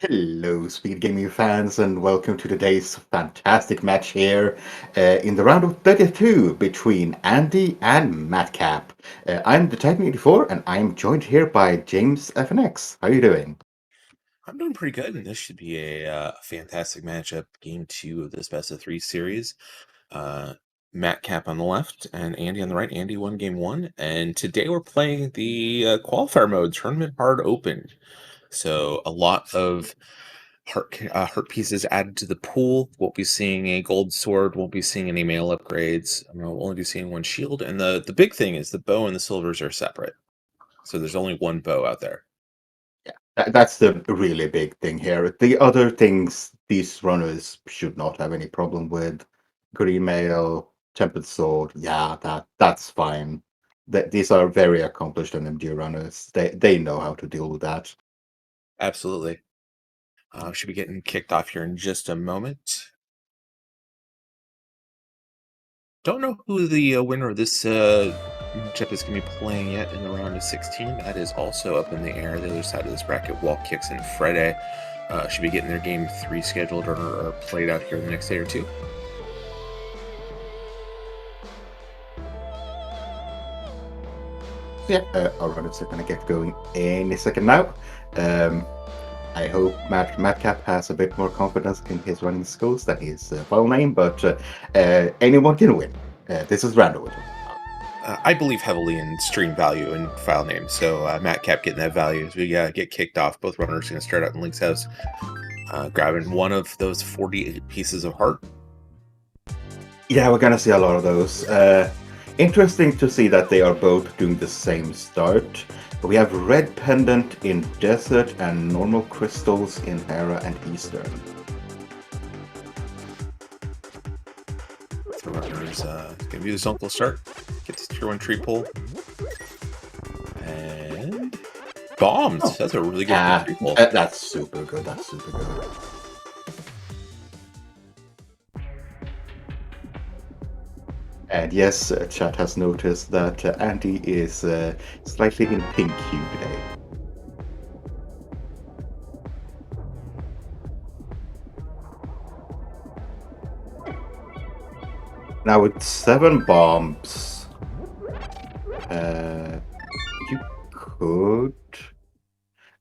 Hello, SpeedGaming fans, and welcome to today's fantastic match here in the round of 32 between Andy and Matkap. I'm the Titan84, and I'm joined here by James FNX. How are you doing? I'm doing pretty good, and this should be a fantastic matchup. Game two of this best of three series. Uh, Matt Cap on the left and Andy on the right. Andy won game one, and today we're playing the qualifier mode, Tournament Hard Open. So a lot of heart pieces added to the pool. Won't be seeing a gold sword. Won't be seeing any mail upgrades. We'll only be seeing one shield, and the big thing is the bow and the silvers are separate. So there's only one bow out there. That's the really big thing here. The other things these runners should not have any problem with. Green Mail, Tempered Sword, yeah, that's fine. These are very accomplished MMG runners. They know how to deal with that. Absolutely. Should be getting kicked off here in just a moment. Don't know who the winner of this matchup is going to be playing yet in the round of 16. That is also up in the air. The other side of this bracket, Walt Kicks and Friday, should be getting their game 3 scheduled or played out here in the next day or two. Yeah, our runners are going to get going any second now. I hope Matkap has a bit more confidence in his running skills than his file name, but anyone can win. This is Randomizer. I believe heavily in stream value and file name, so Matt Cap getting that value as we get kicked off. Both runners going to start out in Link's house, grabbing one of those 48 pieces of heart. Yeah, we're going to see a lot of those. Interesting to see that they are both doing the same start. We have Red Pendant in Desert and normal crystals in Hera and Eastern. The runner's gonna be the Zonkel start. Get this tier 1 tree pull. And bombs. Oh. That's a really good tree pull. That's super good. That's super good. And yes, chat has noticed that Andy is slightly in pink hue today. Now with 7 bombs, you could,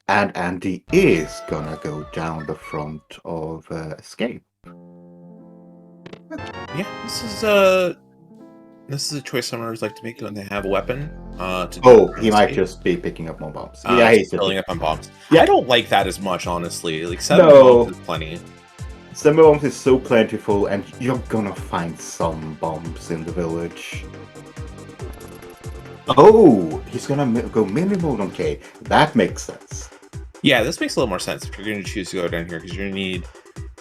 and Andy is gonna go down the front of Escape. Yeah, this is a choice some runners like to make when they have a weapon. He might just be picking up more bombs. Yeah, he's filling up on bombs. Yeah. I don't like that as much, honestly. Like 7 No. bombs is plenty. 7 bombs is so plentiful, and you're gonna find some bombs in the village. Oh, he's gonna go mini mode on K. That makes sense. Yeah, this makes a little more sense if you're going to choose to go down here, because you're going to need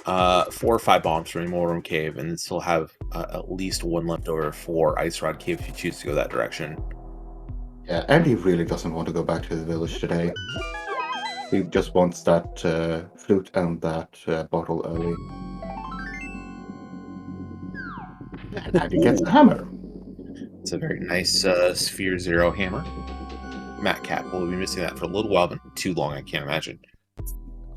4 or 5 bombs from Immortal Cave, and still have at least 1 left over for Ice Rod Cave if you choose to go that direction. Yeah, and he really doesn't want to go back to the village today. He just wants that flute and that bottle early. And now he gets a hammer. It's a very nice Sphere Zero hammer. Matt Cap will be missing that for a little while, but too long, I can't imagine.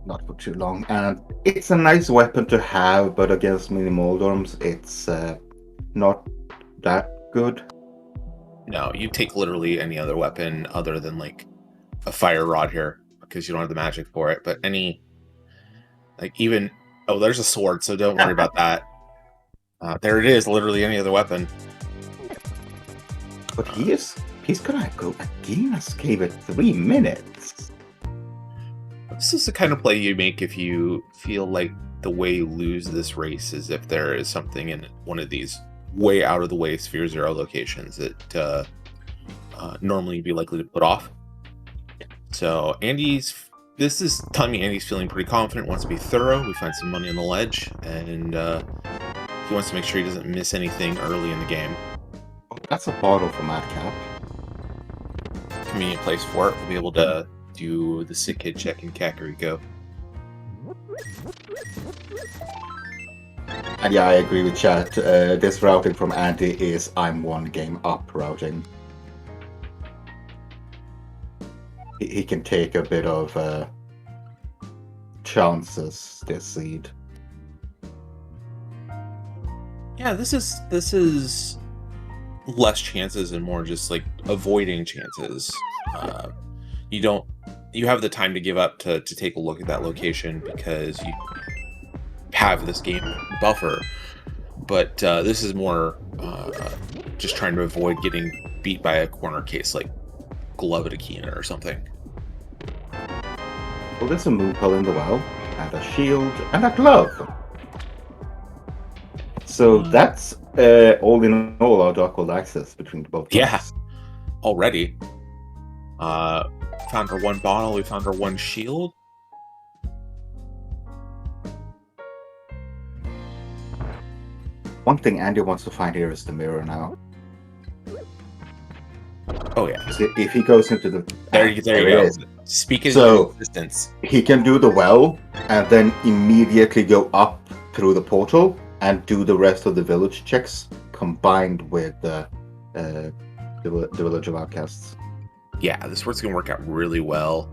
Not for too long. And it's a nice weapon to have, but against mini Moldorms, it's not that good. No, you take literally any other weapon other than like a fire rod here, because you don't have the magic for it. But any, like even, oh, there's a sword, so don't worry about that. There it is, literally any other weapon. But he's gonna go against Cave at 3 minutes. This is the kind of play you make if you feel like the way you lose this race is if there is something in one of these way out of the way Sphere Zero locations that normally you'd be likely to put off. So this is telling me Andy's feeling pretty confident, wants to be thorough. We find some money on the ledge, and he wants to make sure he doesn't miss anything early in the game. Oh, that's a bottle for Matkap. Convenient place for it. We'll be able to do the sick kid check in Kakariko. And yeah, I agree with chat. This routing from Andy is I'm 1 game up routing. He can take a bit of chances this seed. Yeah, this is less chances and more just like avoiding chances. You have the time to give up to take a look at that location because you have this game buffer. But this is more just trying to avoid getting beat by a corner case like glove at a keener or something. Well, there's a Moonpole in the well, and a shield, and a glove. So that's all in all our Dark World access between both of Yeah, us. already. Found our one bottle, we found our one shield. One thing Andy wants to find here is the mirror now. Oh yeah. If he goes into the... There you go. Speaking of distance. He can do the well, and then immediately go up through the portal, and do the rest of the village checks, combined with the Village of Outcasts. Yeah, this work's going to work out really well.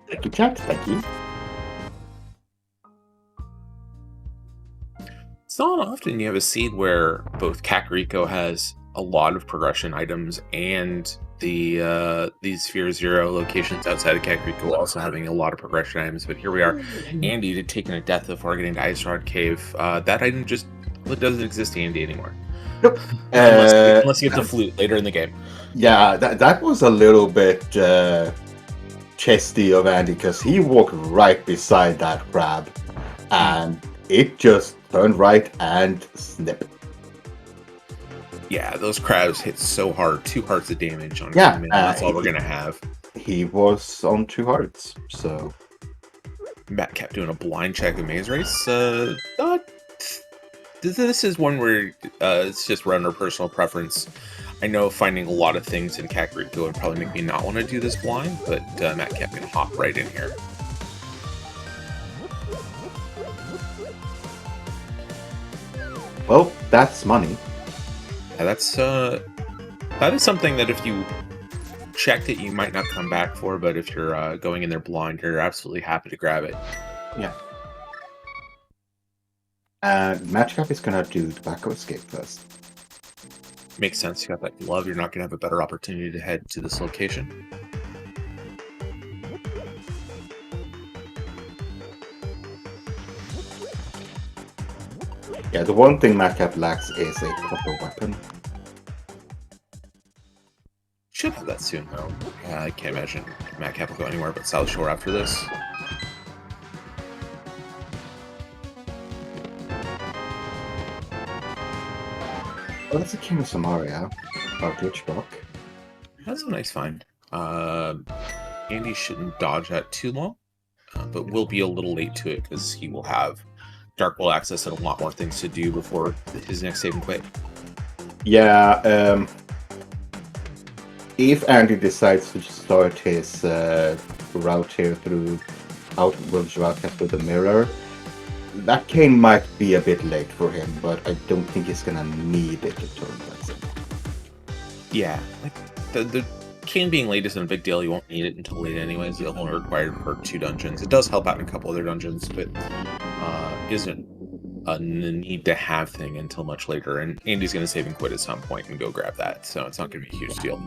Thank you, chat. Thank you. It's not often you have a seed where both Kakariko has a lot of progression items and these Sphere Zero locations outside of Kakariko also having a lot of progression items. But here we are. Andy did taking a death before getting to Ice Rod Cave. That item just doesn't exist to Andy anymore. Nope. Unless you get the flute later in the game. Yeah, that was a little bit chesty of Andy, because he walked right beside that crab, and it just turned right and snipped. Yeah, those crabs hit so hard. 2 hearts of damage on him, and that's all we're going to have. He was on 2 hearts, so... Matkap doing a blind check of Maze Race. This is one where it's just runner personal preference. I know finding a lot of things in Kakariko would probably make me not want to do this blind, but Matkap can hop right in here. Well, that's money. Yeah, that is something that if you checked it, you might not come back for, but if you're going in there blind, you're absolutely happy to grab it. Yeah. Matkap is gonna do Tobacco Escape first. Makes sense. You got that glove. You're not gonna have a better opportunity to head to this location. Yeah, the one thing Matkap lacks is a proper weapon. Should have that soon, though. I can't imagine Matkap will go anywhere but South Shore after this. Oh, that's a King of Samaria. Or Glitch Block. That's a nice find. Andy shouldn't dodge that too long, but will be a little late to it because he will have Dark World access and a lot more things to do before his next save and quit. Yeah, if Andy decides to start his route here through Village of Outcasts with the mirror, that cane might be a bit late for him, but I don't think he's gonna need it to turn that. Yeah, like the cane being late isn't a big deal. You won't need it until late anyways. You'll only require it for 2 dungeons. It does help out in a couple other dungeons, but isn't a need to have thing until much later. And Andy's going to save and quit at some point and go grab that, so it's not going to be a huge deal.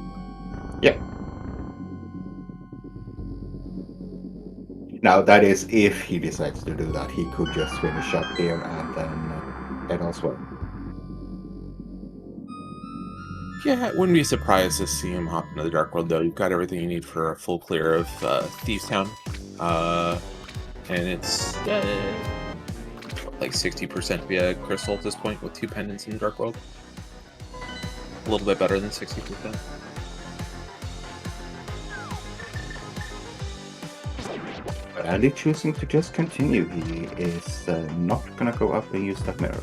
Yeah. Now, that is if he decides to do that. He could just finish up here and then head elsewhere. Yeah, it wouldn't be surprised to see him hop into the Dark World, though. You've got everything you need for a full clear of Thieves Town. And it's like 60% via Crystal at this point with 2 pendants in the Dark World. A little bit better than 60%. But Andy choosing to just continue. He is not gonna go up and use that mirror.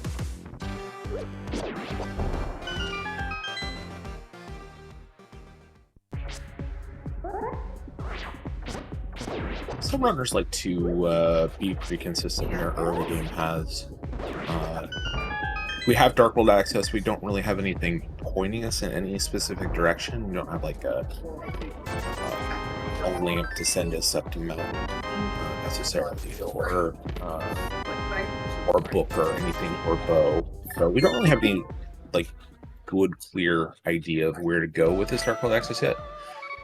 Some runners like to be pretty consistent in their early game paths. We have Dark World access. We don't really have anything pointing us in any specific direction. We don't have like a a lamp to send us up to mountain necessarily, or book or anything, or bow. So we don't really have any like good, clear idea of where to go with this Dark World access yet.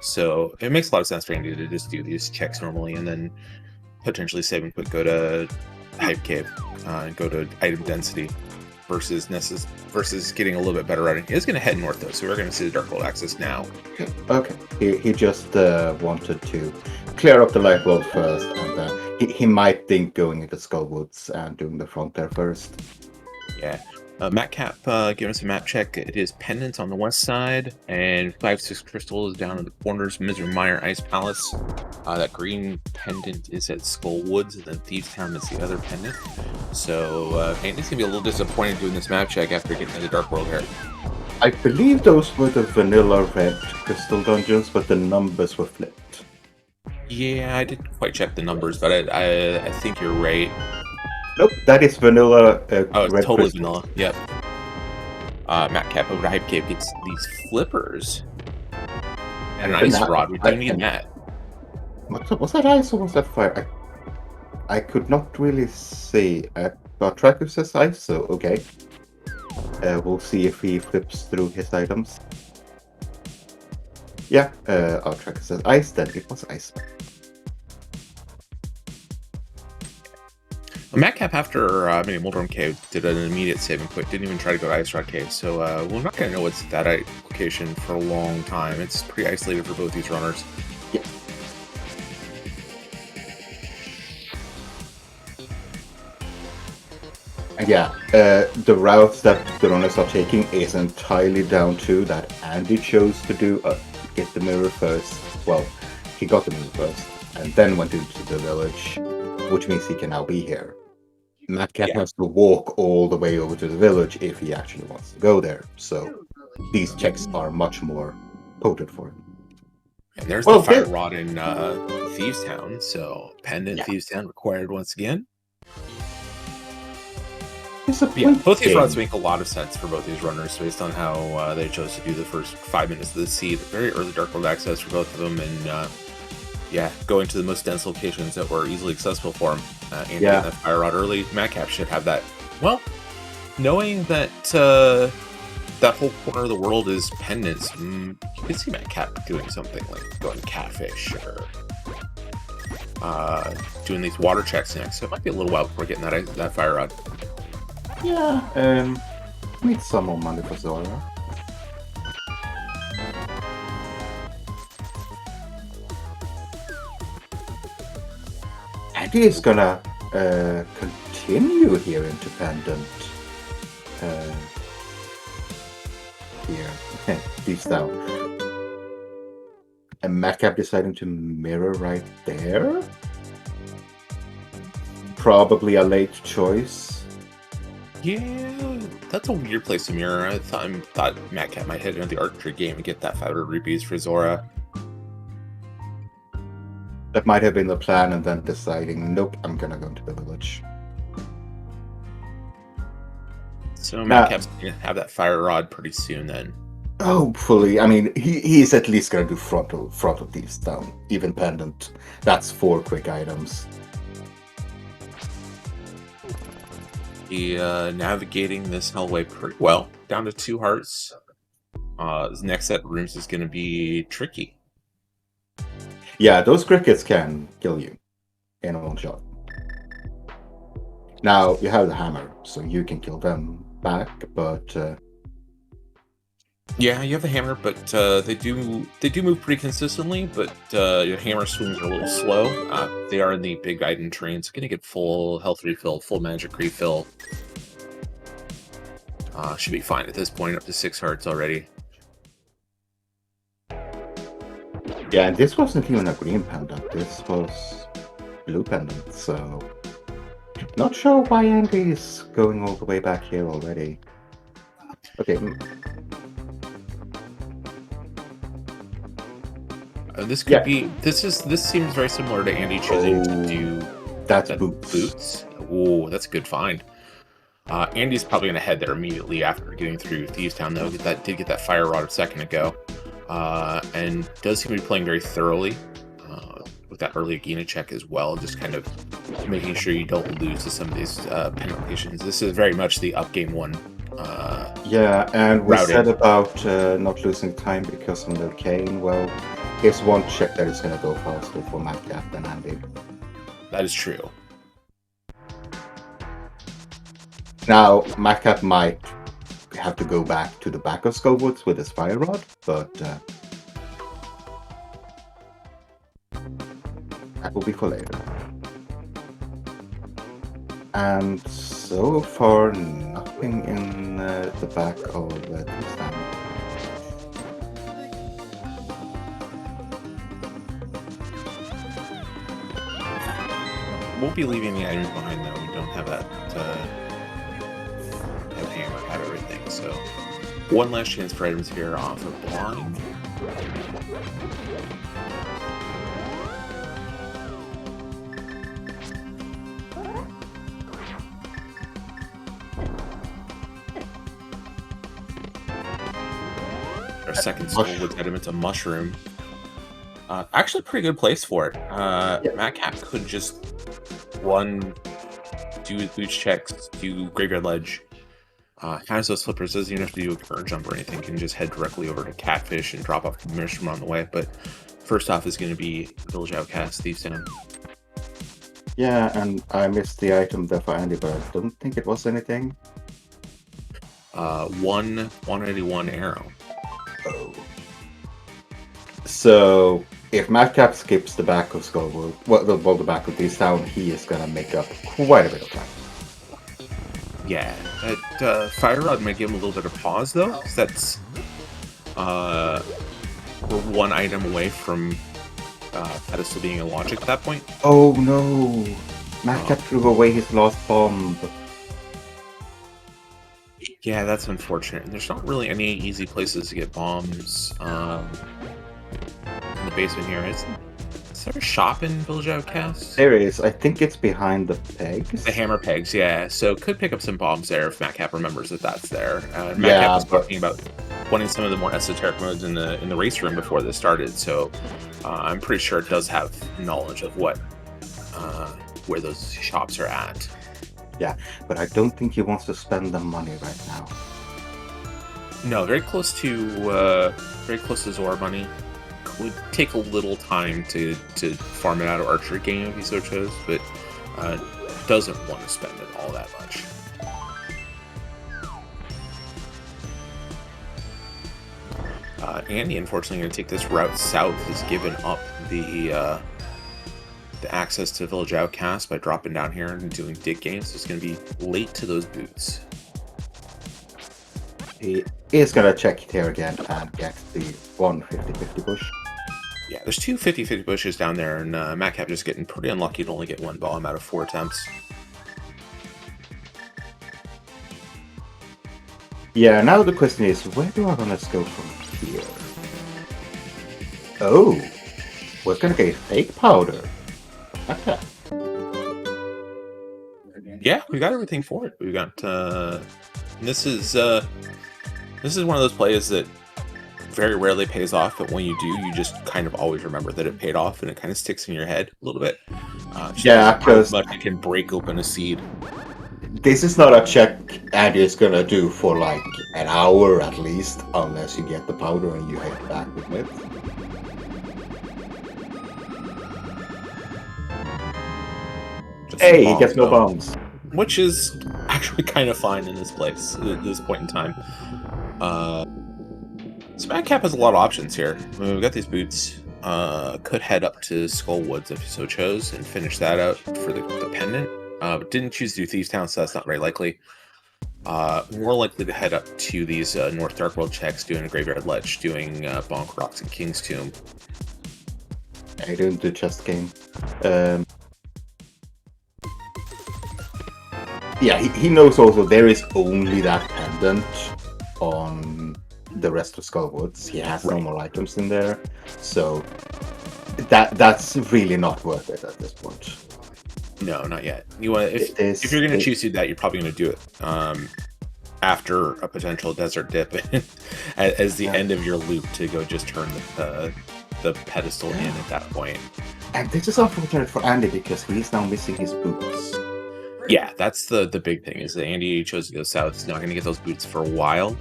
So it makes a lot of sense for Andy to just do these checks normally and then potentially save and quick go to Hype Cave and go to item density versus getting a little bit better routing. He is going to head north though, so we're going to see the Dark World access now. Okay, he just wanted to clear up the light world first, and then he might think going into Skullwoods and doing the front there first. Yeah. Matkap giving us a map check. It is Pendant on the west side, and 5-6 Crystal is down in the corners. Misery Mire Ice Palace. That green pendant is at Skull Woods, and then Thieves Town is the other pendant. So Andy's gonna be a little disappointed doing this map check after getting to the Dark World here. I believe those were the vanilla red crystal dungeons, but the numbers were flipped. Yeah, I didn't quite check the numbers, but I think you're right. Nope, that is vanilla. Oh, it's red totally crystal. vanilla. Yep. Matkap over to Hype Cave gets these flippers and an ice rod. We do need that. Was that ice or was that fire? I could not really see. Our tracker says ice, so okay. We'll see if he flips through his items. Yeah, our tracker says ice, then it was ice. Matkap after Mini Moldorm Cave did an immediate save and quit. Didn't even try to go to Ice Rod Cave, so we're not going to know what's that location for a long time. It's pretty isolated for both these runners. Yeah. Yeah, the routes that the runners are taking is entirely down to that Andy chose to do get the mirror first. Well, he got the mirror first, and then went into the village, which means he can now be here. Matkap has to walk all the way over to the village if he actually wants to go there. So these checks are much more potent for him. And there's the fire rod in Thieves Town, so Pendant Thieves Town required once again. Yeah, both these routes make a lot of sense for both these runners based on how they chose to do the first 5 minutes of the seed. Very early Dark World access for both of them, and go into the most dense locations that were easily accessible for him. And getting that fire rod early, Matkap should have that. Well, knowing that that whole corner of the world is pendants, you could see Matkap doing something like going catfish or doing these water checks next. So it might be a little while before getting that fire rod. Yeah, need some more money for Zora. Andy is gonna continue here into Pendant. Here, these down. And Matkap deciding to mirror right there? Probably a late choice. Yeah, that's a weird place to mirror. I thought Matkap might head into the archery game and get that 500 rupees for Zora. That might have been the plan, and then deciding, nope, I'm gonna go into the village. So Matkap's gonna have that fire rod pretty soon then. Hopefully. I mean, he's at least gonna do front of Thieves Town, even Pendant. That's 4 quick items. He navigating this hallway pretty well. Down to 2 hearts. His next set of rooms is going to be tricky. Yeah, those crickets can kill you in one shot. Now, you have the hammer, so you can kill them back, but... Yeah, you have the hammer, but they do move pretty consistently, but your hammer swings are a little slow. They are in the big item train, so going to get full health refill, full magic refill. Should be fine at this point, up to 6 hearts already. Yeah, and this wasn't even a green pendant, this was blue pendant, so... Not sure why Andy's going all the way back here already. Okay. This could be. This seems very similar to Andy choosing to do. That's boots. Oh, that's a good find. Andy's probably going to head there immediately after getting through Thieves Town, though. Did get that fire rod a second ago, and does seem to be playing very thoroughly. with that early Agena check as well, just kind of making sure you don't lose to some of these penalties. This is very much the up game one. Yeah, and we routing. said about not losing time because of the cane. Well, here's one check that is going to go faster for Matkap than Andy. That is true. Now, Matkap might have to go back to the back of Skullwoods with his fire rod, but that will be for later. And so far, nothing in the back of the stand. Won't be leaving the items behind though. We don't have that hammer, have everything. So one last chance for items here off of blind. Our second Skullwoods item, it's a mushroom. Actually, pretty good place for it. Matkap could just do his boots checks, do Graveyard Ledge. Has those flippers, doesn't even have to do a current jump or anything, can just head directly over to Catfish and drop off the mushroom on the way. But first off is going to be Village Outcast, Thieves Town. Yeah, and I missed the item there for Andy, but I don't think it was anything. 181 arrow. Oh. So if Matkap skips the back of Skullwood, the back of Thieves Town, he is gonna make up quite a bit of time. Yeah, that Fire Rod might give him a little bit of pause though, because that's we're one item away from Pedestal being a logic at that point. Oh no! Matkap threw away his last bomb. Yeah, that's unfortunate. There's not really any easy places to get bombs in the basement here. Is there a shop in Village Outcast? There is. I think it's behind the pegs. The hammer pegs, yeah. So could pick up some bombs there if Matkap remembers that that's there. Matkap Yeah, was talking about wanting some of the more esoteric modes in the race room before this started. So I'm pretty sure it does have knowledge of what where those shops are at. Yeah, but I don't think he wants to spend the money right now. No, very close to Zora money. Would take a little time to farm it out of archery game if he so chose, but doesn't want to spend it all that much. Andy, unfortunately, going to take this route south. Has given up the access to Village Outcast by dropping down here and doing dig games. So it's going to be late to those boots. He is going to check it here again and get the 150-50 bush. Yeah, there's two 50-50 bushes down there, and Matkap just getting pretty unlucky to only get one bomb out of 4 attempts. Yeah, now the question is, where do I want to go from here? Oh, we're going to get fake powder. Okay. Yeah, we got everything for it. We got this is one of those plays that very rarely pays off, but when you do, you just kind of always remember that it paid off, and it kind of sticks in your head a little bit. Yeah, because it can break open a seed. This is not a check Andy is gonna do for like an hour at least, unless you get the powder and you head back with it. Hey, he gets no bombs. Which is actually kind of fine in this place at this point in time. So Matkap has a lot of options here. I mean, we've got these boots. Could head up to Skullwoods if you so chose and finish that out for the pendant. But didn't choose to do Thieves Town, so that's not very likely. More likely to head up to these North Dark World checks, doing a Graveyard Ledge, doing Bonk Rocks and King's Tomb. I didn't do chest game. Yeah, he knows also there is only that pendant on the rest of Skullwoods. He has no more items in there, so that's really not worth it at this point. No, not yet. You want if you're going to choose to do that, you're probably going to do it after a potential desert dip as the end of your loop to go just turn the pedestal in at that point. And this is unfortunate for Andy because he's now missing his boots. Yeah, that's the big thing is that Andy chose to go south. He's not going to get those boots for a while.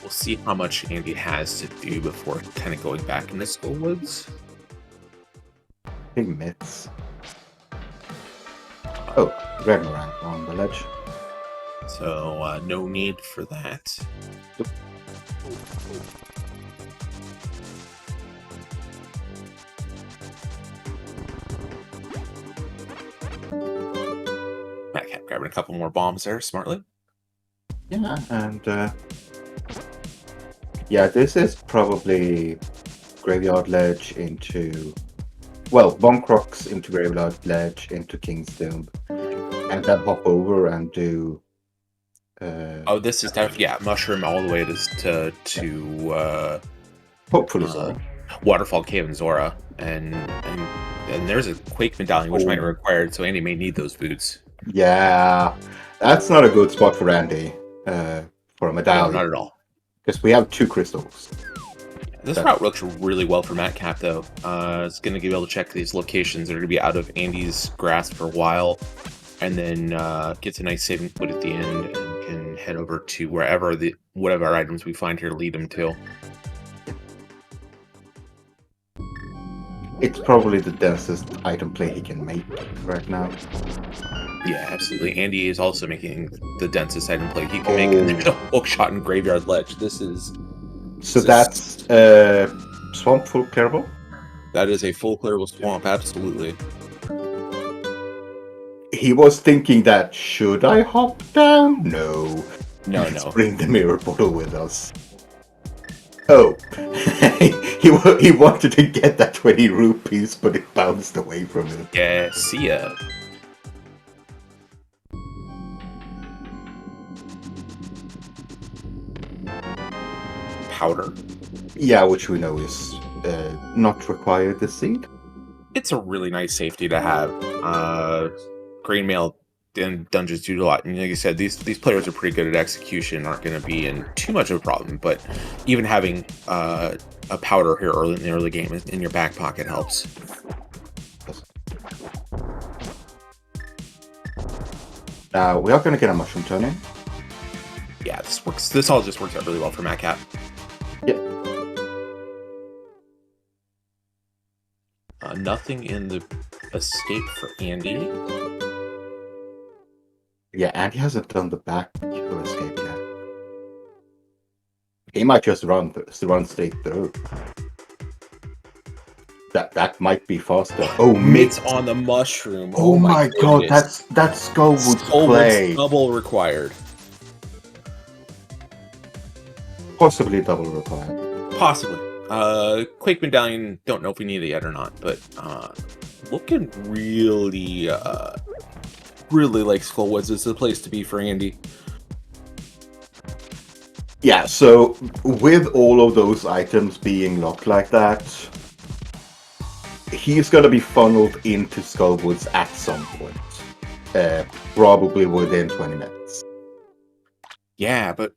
We'll see how much Andy has to do before kind of going back into Skullwoods. Big mitts. Oh, red rank on the ledge. So no need for that. Matkap grabbing a couple more bombs there smartly. Yeah, and yeah, this is probably Graveyard Ledge into, well, Bomb Crocs into Graveyard Ledge into King's Doom, and then hop over and do. Oh, this is definitely mushroom all the way to hopefully so. Waterfall Cave and Zora, and there's a Quake medallion which might be required, so Andy may need those boots. Yeah, that's not a good spot for Andy for a medallion. No, not at all. Because we have 2 crystals. This route looks really well for Matkap, though. It's going to be able to check these locations that are going to be out of Andy's grasp for a while, and then gets a nice saving put at the end and can head over to wherever whatever items we find here lead him to. It's probably the densest item play he can make right now. Yeah, absolutely. Andy is also making the densest item play he can make, and a hook shot in Graveyard Ledge. This is... So that's Swamp full clearable? That is a full clearable swamp, absolutely. He was thinking that, should I hop down? No. No. Bring the mirror bottle with us. Oh. he wanted to get that 20 rupees, but it bounced away from him. Yeah, see ya. Powder. Yeah, which we know is not required this seed. It's a really nice safety to have. Green mail and dungeons do a lot, and like you said, these players are pretty good at execution, aren't going to be in too much of a problem. But even having a powder here early in the early game in your back pocket helps. Now we are going to get a mushroom turning. Yeah, this works. This all just works out really well for Matkap. Yep. Nothing in the escape for Andy. Yeah, Andy hasn't done the back escape yet. He might just run straight through. That might be faster. Oh, mitts on the mushroom. Oh my god, that's Skullwood's play. Double required. Possibly double required. Possibly. Quake medallion, don't know if we need it yet or not, but looking really like Skullwoods is the place to be for Andy. Yeah, so with all of those items being locked like that, he's gonna be funneled into Skullwoods at some point. Probably within 20 minutes. Yeah, but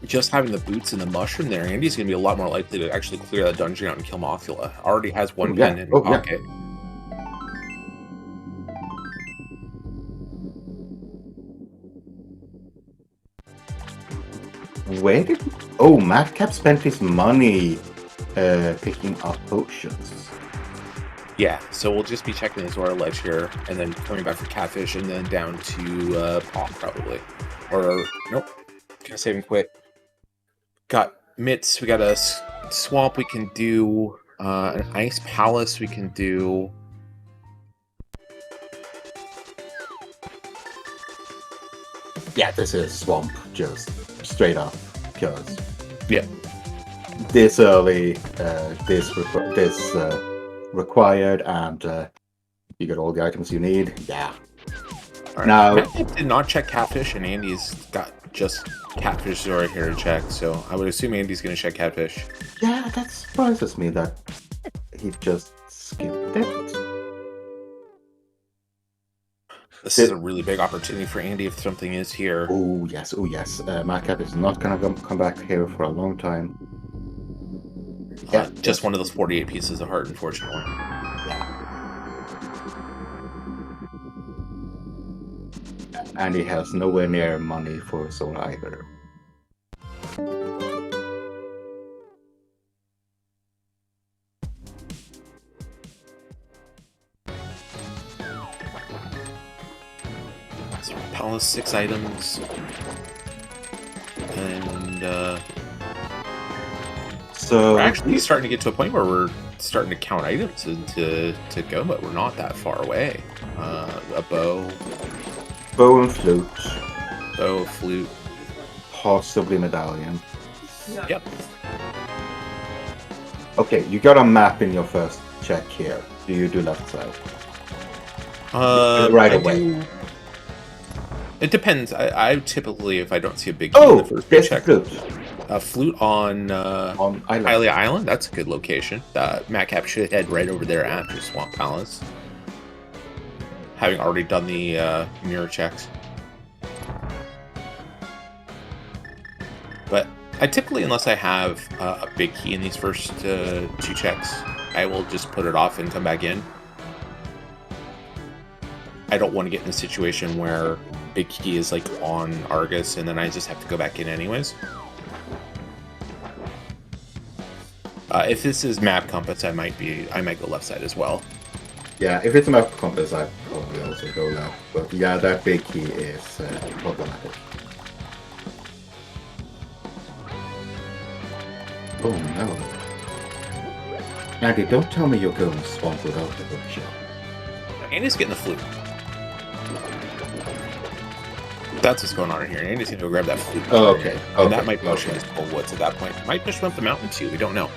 just having the boots and the mushroom there, Andy's going to be a lot more likely to actually clear that dungeon out and kill Mothula. Already has one pen in his pocket. Where did... Oh, Matkap spent his money picking up potions. Yeah, so we'll just be checking the Zora Ledge here, and then coming back for Catfish, and then down to Paw, probably. Or, nope. Gonna save him quick. Got mitts, we got a swamp we can do, an ice palace we can do. Yeah, this is swamp, just straight up, because yeah, this early, this required, and you get all the items you need. Yeah. All right. Now, Matt did not check Catfish, and Andy's got just Catfish Zora here to check, so I would assume Andy's going to check Catfish. Yeah, that surprises me that he just skipped it. This is a really big opportunity for Andy if something is here. Oh yes, oh yes. Matkap is not going to come back here for a long time. Yeah, Just one of those 48 pieces of heart, unfortunately. yeah. And he has nowhere near money for soul either. So palace 6 items, and So we're actually starting to get to a point where we're starting to count items to go, but we're not that far away. A bow, bow and flute, flute. possibly medallion. Yep. Okay, you got a map in your first check here. Do you do left side? Right away. It depends. I typically, if I don't see a big key in the first there's check, the flute. a flute on Island. Hylia Island. That's a good location. Matkap should head right over there after Swamp Palace, having already done the mirror checks. But I typically, unless I have a big key in these first 2 checks, I will just put it off and come back in. I don't want to get in a situation where big key is like on Argus and then I just have to go back in anyways. If this is map compass, I might go left side as well. Yeah, if it's a map compass, I'd probably also go left. But yeah, that big key is problematic. Oh no. Andy, don't tell me you're going to swamp without the butcher. Andy's getting the flute. That's what's going on in here. Andy's going to go grab that flute. Oh, okay. And that might push him to full woods at that point. Might push him up the mountain too. We don't know.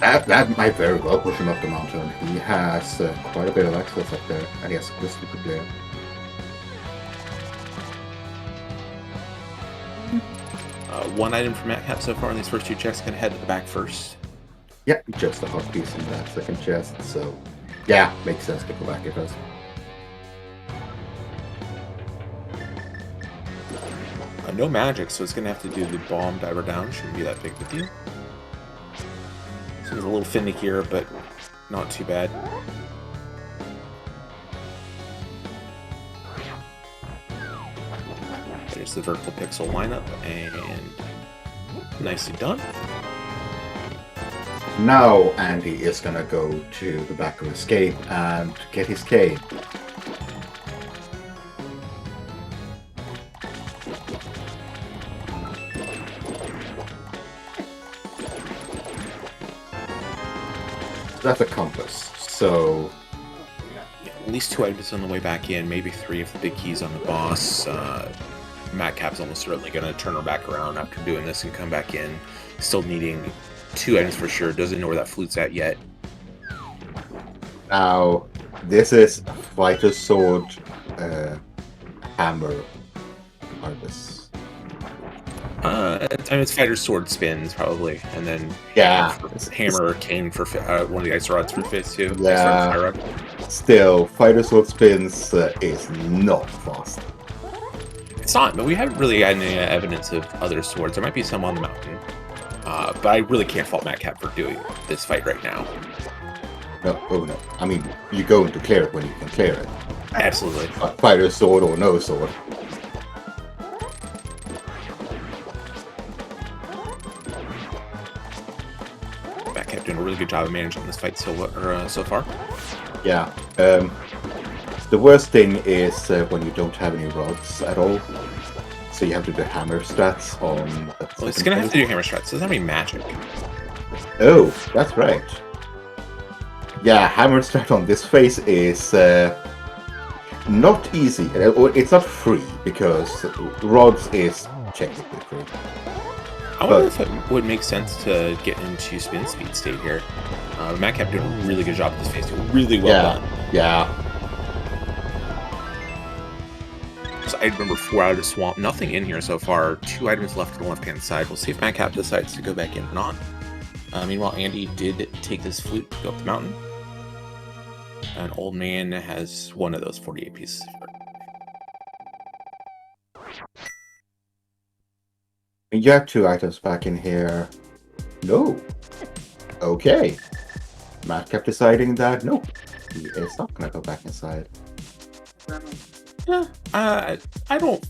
That might very well push him up the mountain. He has quite a bit of access up there, and he has a crystal to clear. One item for Matkap so far in these first 2 checks. Going to head to the back first. Yeah, just a hot piece in that second chest. So, yeah, makes sense to go back at us. No magic, so it's going to have to do the bomb diver down. Shouldn't be that big of a deal. Seems a little finicky, but not too bad. There's the vertical pixel lineup, and nicely done. Now Andy is gonna go to the back of escape and get his K. That's a compass, so Yeah, at least 2 items on the way back in, maybe 3 if the big key's on the boss. Matkap's almost certainly going to turn her back around after doing this and come back in. Still needing 2 items for sure. Doesn't know where that flute's at yet. now this is fighter sword, hammer, harvest. It's fighter sword spins probably, and then Yeah, hammer or cane for one of the ice rods for phase 2. Yeah. Still, fighter sword spins is not fast. It's not, but we haven't really had any evidence of other swords. There might be some on the mountain, but I really can't fault Matkap for doing this fight right now. No, oh no. I mean, you're going to clear it when you can clear it. Absolutely. Fighter sword or no sword. Matkap doing a really good job of managing this fight so far. Yeah. The worst thing is when you don't have any rods at all. So you have to do hammer strats on... Well, it's going to have to do hammer strats. It doesn't have any magic. Oh, that's right. Yeah, hammer strat on this phase is not easy. It's not free, because rods is technically free. I wonder if it would make sense to get into spin speed state here. Matkap did a really good job with this phase 2. Really well done. Yeah. So I remember 4 out of the swamp. Nothing in here so far. 2 items left on the left-hand side. We'll see if Matkap decides to go back in or not. Meanwhile, Andy did take this flute to go up the mountain. An old man has one of those 48 pieces. You have 2 items back in here. No. Okay. Matt kept deciding that no, he is not gonna go back inside. Yeah, I don't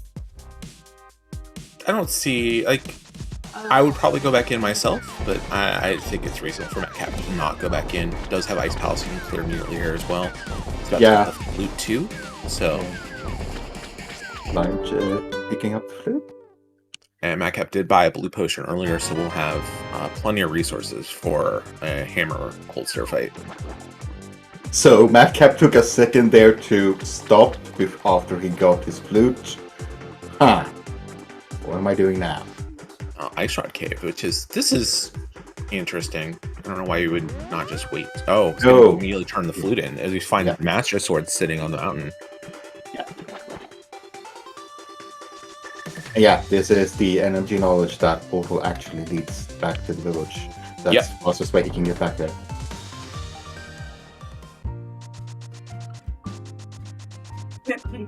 see, like, I would probably go back in myself, but I think it's reasonable for Matkap to not go back in. It does have Ice Palace you can clear immediately here as well. It's about Yeah. to get the flute too, so. Lunch picking up the flute. And Matkap did buy a blue potion earlier, so we'll have plenty of resources for a hammer cold stare fight. So Matkap took a second there to stop after he got his flute. Huh. What am I doing now? Ice Rod Cave, this is interesting. I don't know why you would not just wait. Oh, he's going to immediately turn the flute in as we find Master Sword sitting on the mountain. Yeah, this is the energy knowledge that portal actually leads back to the village. That's also why he can get back there.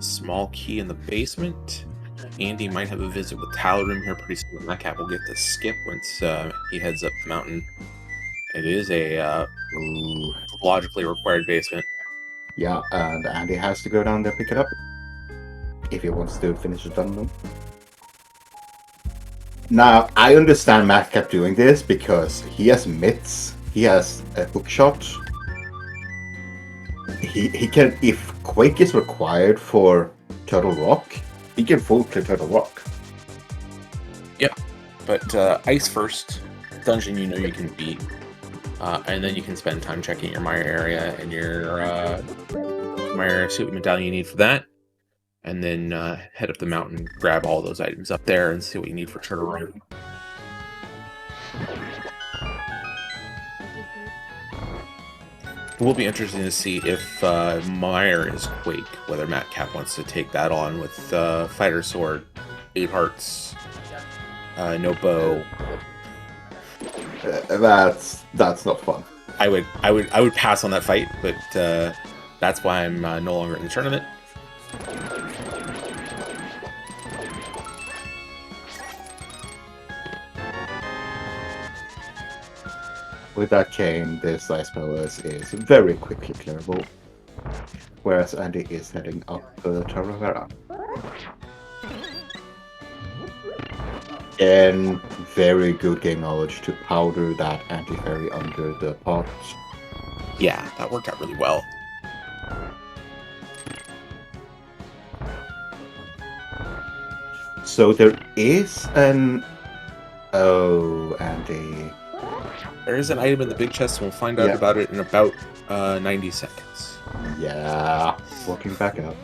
Small key in the basement. Andy might have a visit with Talrim here pretty soon. Matkap will get to skip once he heads up the mountain. It is a logically required basement. Yeah, and Andy has to go down there and pick it up if he wants to finish the dungeon. Now, I understand Matkap doing this because he has mitts, he has a hookshot. He can, if Quake is required for Turtle Rock, he can full clear Turtle Rock. Yep, but Ice first, dungeon you know you can beat, and then you can spend time checking your Mire area and your Mire area suit medallion you need for that, and then head up the mountain, grab all those items up there, and see what you need for Turtle Rock. It will be interesting to see if Mire is Quake, whether Matkap wants to take that on with Fighter Sword, 8 hearts, no bow. That's not fun. I would pass on that fight, but that's why I'm no longer in the tournament. With that chain, this Ice Palace is very quickly clearable, whereas Andy is heading up Taravera. And very good game knowledge to powder that anti-fairy under the pot. Yeah, that worked out really well. So there is an... Oh, Andy... There is an item in the big chest, and we'll find out about it in about 90 seconds. Yeah, walking back up.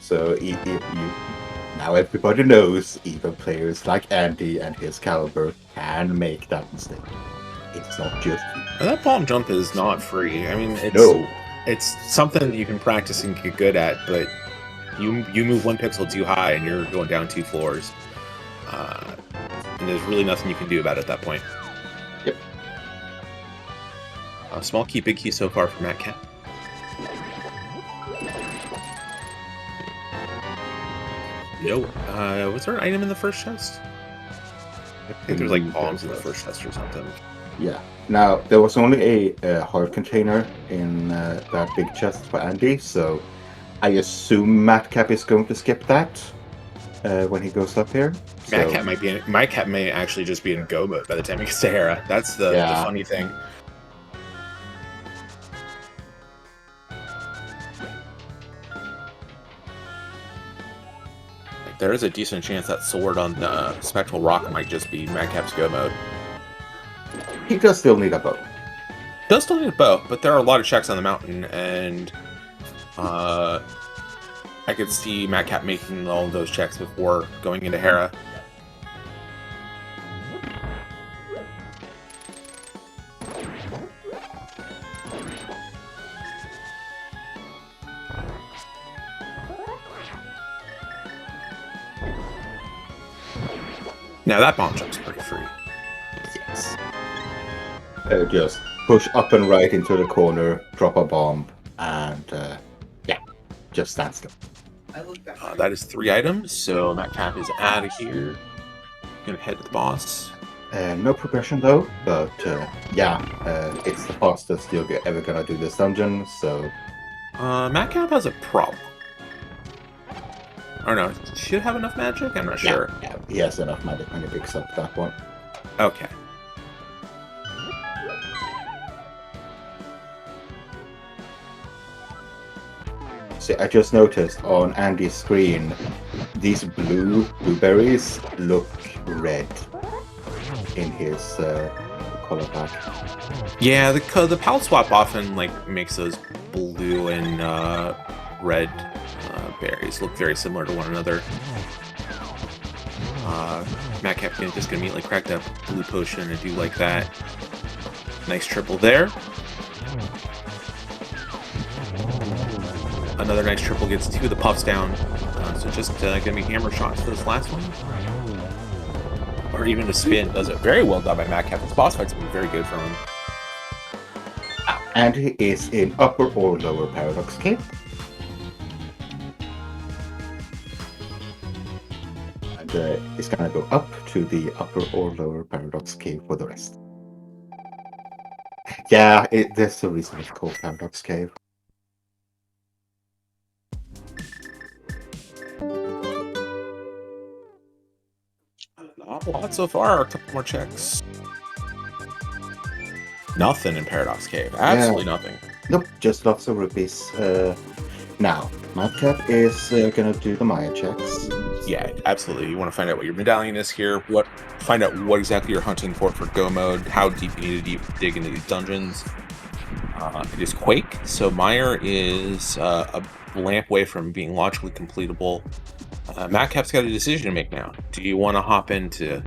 So now everybody knows even players like Andy and his caliber can make that mistake. It's not just you. And that bomb jump is not free. I mean, it's something that you can practice and get good at, but you move 1 pixel too high and you're going down 2 floors. And there's really nothing you can do about it at that point. Yep. Small key, big key so far for Matkap. No. Was there an item in the first chest? I think there's like bombs in the first chest or something. Yeah. Now, there was only a heart container in that big chest for Andy, so I assume Matkap is going to skip that when he goes up here. So... Matkap may actually just be in go mode by the time he gets to Hera. That's the funny thing. Like, there is a decent chance that sword on the Spectral Rock might just be Matkap's go mode. He does still need a bow. Does still need a bow, but there are a lot of checks on the mountain, and I could see Matkap making all of those checks before going into Hera. Now that bomb jump's pretty free. Yes. Just push up and right into the corner, drop a bomb, and just stand still. That is 3 items, so Matkap is out of here. Gonna head to the boss. No progression though, but yeah, it's the fastest you're ever gonna do this dungeon, so... Matkap has a problem. Or no, should have enough magic? I'm not sure. Yeah, he has enough magic when he picks up that one. Okay. See, I just noticed on Andy's screen, these blueberries look red in his color pack. Yeah, the palette swap often makes those blue and red berries look very similar to one another. Matkap just gonna immediately crack that blue potion and do like that. Nice triple there. Another nice triple gets 2 of the puffs down. So just gonna be hammer shots for this last one. Or even a spin. Does it very well done by Matkap. This boss fight's been very good for him. And he is in upper or lower Paradox Cave. And he's gonna go up to the upper or lower Paradox Cave for the rest. Yeah, there's a reason it's called Paradox Cave. Not a lot so far. A couple more checks. Nothing in Paradox Cave. Absolutely nothing. Nope, just lots of rupees. Now, Matkap is gonna do the Maya checks. Yeah, absolutely. You want to find out what your medallion is here. Find out what exactly you're hunting for go mode. How deep you need to dig into these dungeons. It is Quake, so Meyer is a lamp away from being logically completable. Matkap's got a decision to make now. Do you want to hop into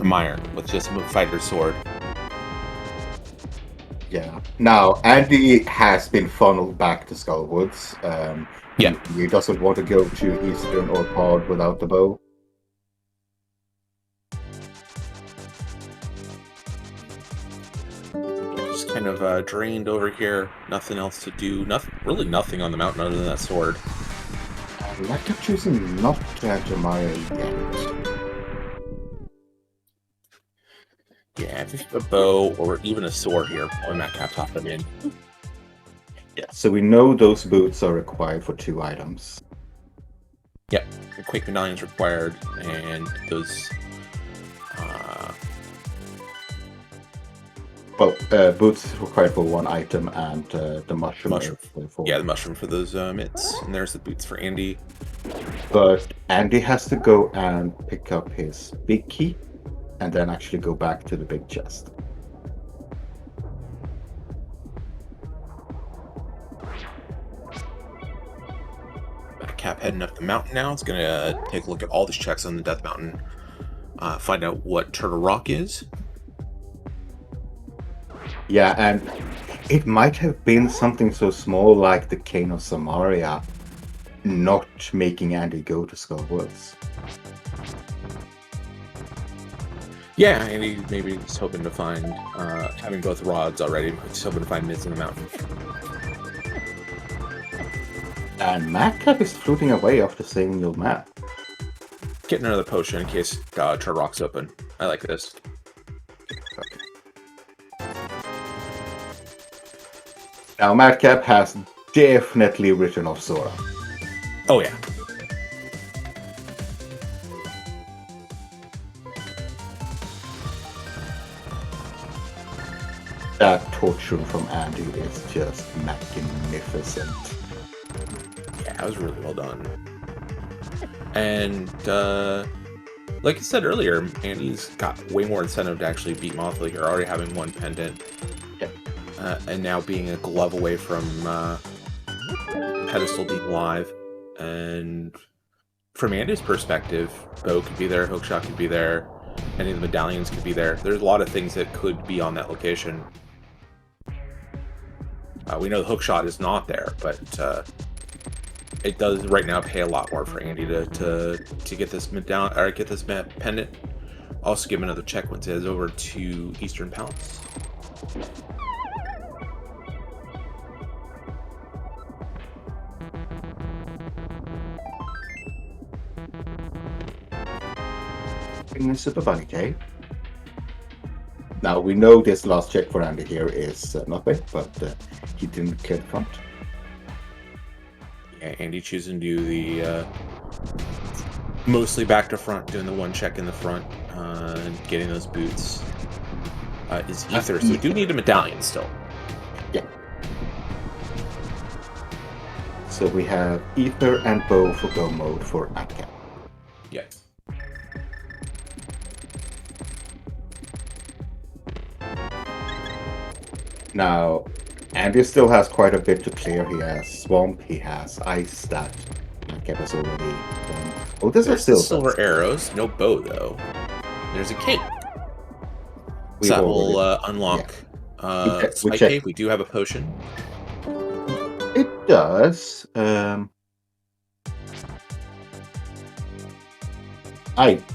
Meyer with just a fighter's sword? Yeah. Now, Andy has been funneled back to Skullwoods. Yeah. He doesn't want to go to Eastern or Pod without the bow. Just kind of drained over here. Nothing else to do. Really nothing on the mountain other than that sword. Matkap choosing not to enter Maya yet. Yeah, just a bow or even a sword here when Matkap top them in. Yeah, so we know those boots are required for 2 items. Yep, the Quake medallion is required, and those. Boots is required for 1 item, and the mushroom. For yeah, the mushroom for those mitts, and there's the boots for Andy. But Andy has to go and pick up his big key, and then actually go back to the big chest. Matkap heading up the mountain now. It's gonna take a look at all these checks on the Death Mountain, find out what Turtle Rock is. Yeah, and it might have been something so small like the Cane of Samaria not making Andy go to Skullwoods. Yeah, Andy maybe just hoping to find, having both rods already, just hoping to find mitts in the mountain. And Matkap is floating away after saving your map. Getting another potion in case Turtle Rock's open. I like this. Now, Matkap has definitely written off Sora. Oh, yeah. That torture from Andy is just magnificent. Yeah, that was really well done. And, like I said earlier, Andy's got way more incentive to actually beat Mothra here, already having 1 pendant. And now being a glove away from Pedestal being live. And from Andy's perspective, Bow could be there, Hookshot could be there, any of the medallions could be there. There's a lot of things that could be on that location. We know the Hookshot is not there, but it does right now pay a lot more for Andy to get this medallion or get this pendant. Also give him another check once he heads over to Eastern Palace. in the Super Bunny Cave. Now we know this last check for Andy here is nothing, but he didn't clear the front. Yeah, Andy choosing to do the mostly back to front, doing the one check in the front, and getting those boots. Is Ether, so we do need a medallion still. Yeah. So we have Ether and Bow for go mode for Matkap. Yeah. Now, Andy still has quite a bit to clear. He has Swamp, he has Ice that Matkap has already done. Oh, this is still silver arrows. No bow, though. There's a cape. So that will unlock Spike Cave. We do have a potion. It does. I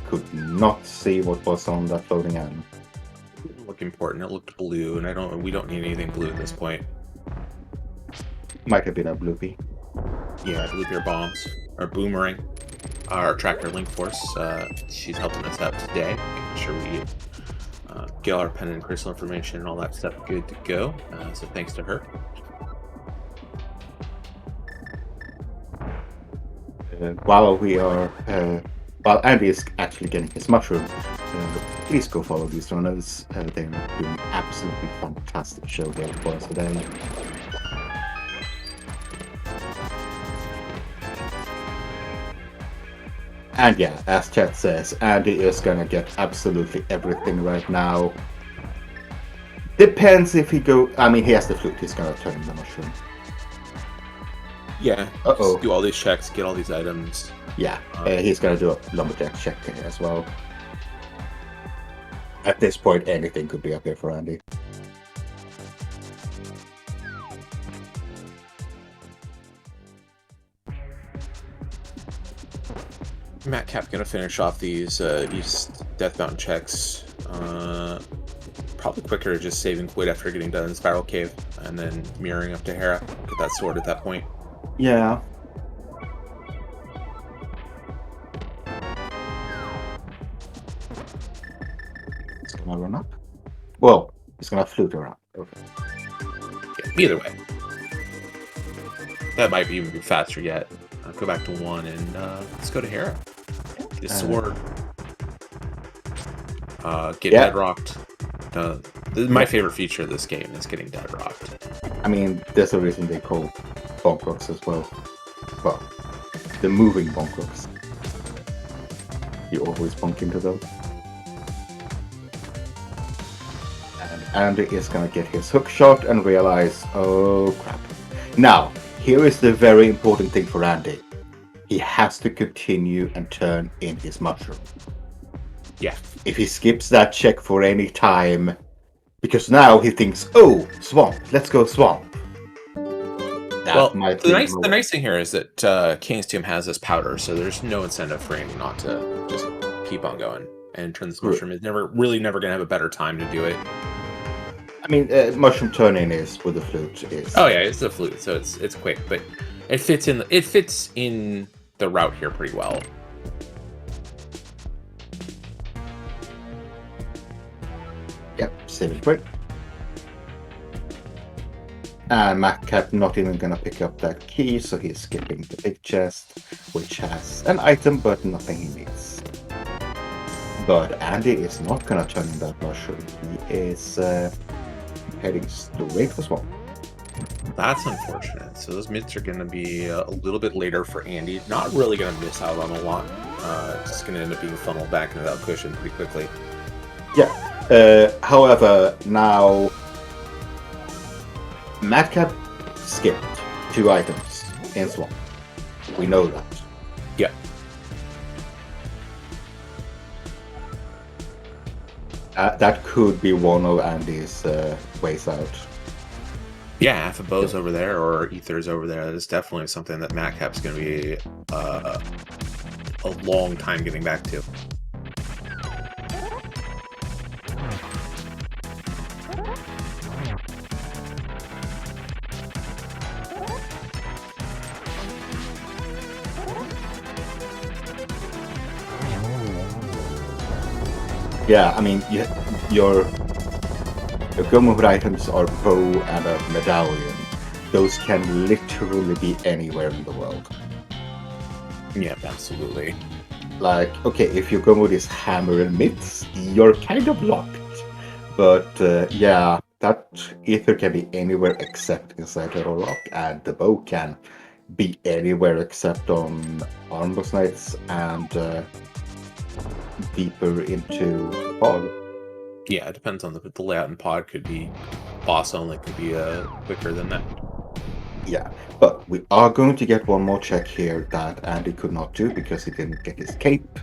could not see what was on that floating item. It didn't look important. It looked blue, and we don't need anything blue at this point. Might have been a bloopy. Yeah, bloopy or bombs or boomerang. Our tracker Link Force. She's helping us out today, making sure we get all our pen and crystal information and all that stuff good to go. So thanks to her. While we are, while Andy is actually getting his mushroom, please go follow these runners. They're doing an absolutely fantastic show here for us today. And yeah, as chat says, Andy is gonna get absolutely everything right now. Depends if he go. I mean, he has the flute. He's gonna turn the mushroom. Yeah. Uh-oh. Do all these checks, get all these items. Yeah, he's gonna do a lumberjack check here as well. At this point, anything could be up here for Andy. Matkap gonna finish off these East Death Mountain checks. Probably quicker just saving Quid after getting done in Spiral Cave and then mirroring up to Hera. Get that sword at that point. Yeah. It's gonna run up. Well, it's gonna flute around. Okay. Yeah, either way. That might even be faster yet. Go back to 1 and let's go to Hera. Get a sword. Get deadrocked. My favorite feature of this game is getting deadrocked. I mean, there's a reason they call bonk rocks as well. Well, the moving bonk rocks. You always bonk into those. And Andy is gonna get his hook shot and realize, oh crap. Now, here is the very important thing for Andy. He has to continue and turn in his mushroom. Yeah. If he skips that check for any time, because now he thinks, oh, swamp, let's go swamp. The nice thing here is that King's Tomb has this powder, so there's no incentive for Andy not to just keep on going and turn this mushroom. Is never going to have a better time to do it. I mean, mushroom turn-in is with the flute is. Oh yeah, it's the flute, so it's quick, but it fits in the route here pretty well. Yep, saving quick. And Matkap not even gonna pick up that key, so he's skipping the big chest, which has an item but nothing he needs. But Andy is not gonna turn in that mushroom. He is heading straight for swamp. That's unfortunate. So those mids are going to be a little bit later for Andy. Not really going to miss out on a lot. Just going to end up being funneled back into that cushion pretty quickly. Yeah. However, now Matkap skipped 2 items in swamp. We know that. Yeah. That could be one of Andy's ways out. Yeah, half a bow's over there, or ether's over there. That is definitely something that Matkap's going to be a long time getting back to. Yeah, I mean, your go mode items are bow and a medallion. Those can literally be anywhere in the world. Yeah, absolutely. Like, okay, if your go mode is hammer and mitts, you're kind of locked. But yeah, that ether can be anywhere except inside Little Rock, and the bow can be anywhere except on Armboss Knights and deeper into Pod. Yeah, it depends on the layout in pod. Could be boss only, could be quicker than that. Yeah, but we are going to get one more check here that Andy could not do because he didn't get his cape.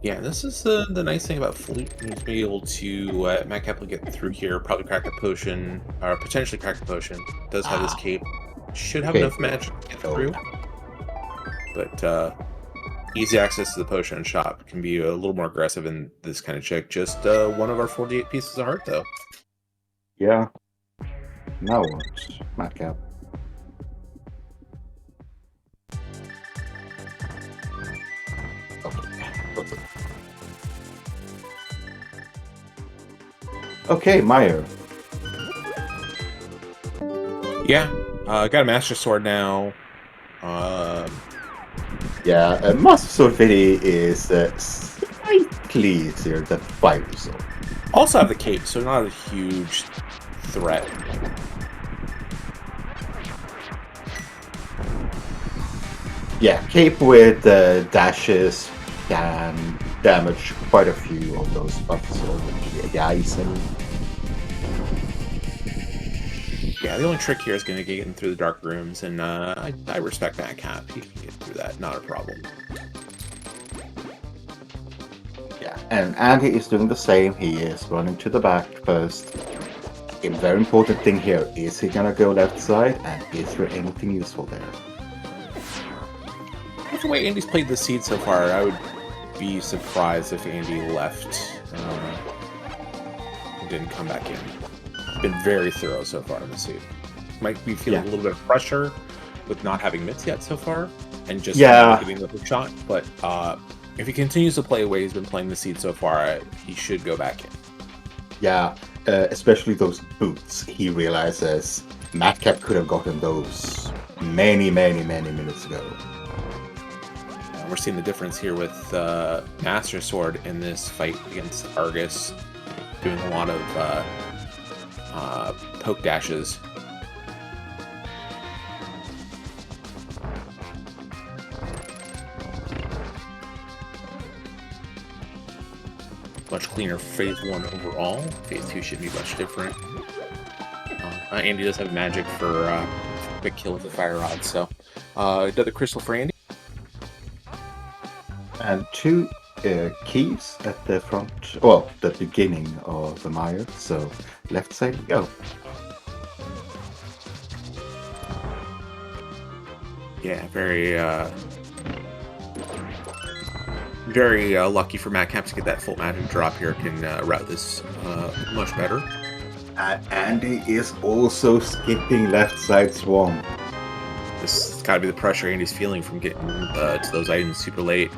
Yeah, this is the nice thing about Flute. He's be able to Matkap will get through here, probably crack a potion, or potentially crack a potion. Does have this cape, should have Okay. enough magic to get Oh, through. yeah. But easy access to the potion shop can be a little more aggressive in this kind of check. Just one of our 48 pieces of heart, though. Yeah. Now what? Matkap. Okay. Okay, Meyer. Yeah, got a Master Sword now. Yeah, Master Sword Fitty is slightly easier than Fire Sword. Also have the cape, so not a huge threat. Yeah, cape with dashes can damage quite a few of those buffs over the guys. Yeah, the only trick here is going to get in through the dark rooms, and I respect Matkap. He can get through that, not a problem. Yeah, and Andy is doing the same. He is running to the back first. A very important thing here, is he gonna go left side, and is there anything useful there? With the way Andy's played the seed so far, I would be surprised if Andy left and didn't come back in. Been very thorough so far in the seed. Might be feeling a little bit of pressure with not having mitts yet so far, and just giving the hook shot, but if he continues to play the way he's been playing the seed so far, he should go back in. Yeah, especially those boots. He realizes Matkap could have gotten those many minutes ago. We're seeing the difference here with Master Sword in this fight against Argus, doing a lot of poke dashes. Much cleaner phase 1 overall. Phase 2 should be much different. Andy does have magic for quick kill with the fire rod, so another crystal for Andy. And 2 keys at the front, well, the beginning of the mire, so left side we go. Yeah, very lucky for Matkap to get that full magic drop here. Can route this much better. And Andy is also skipping left side swamp. This has got to be the pressure Andy's feeling from getting to those items super late.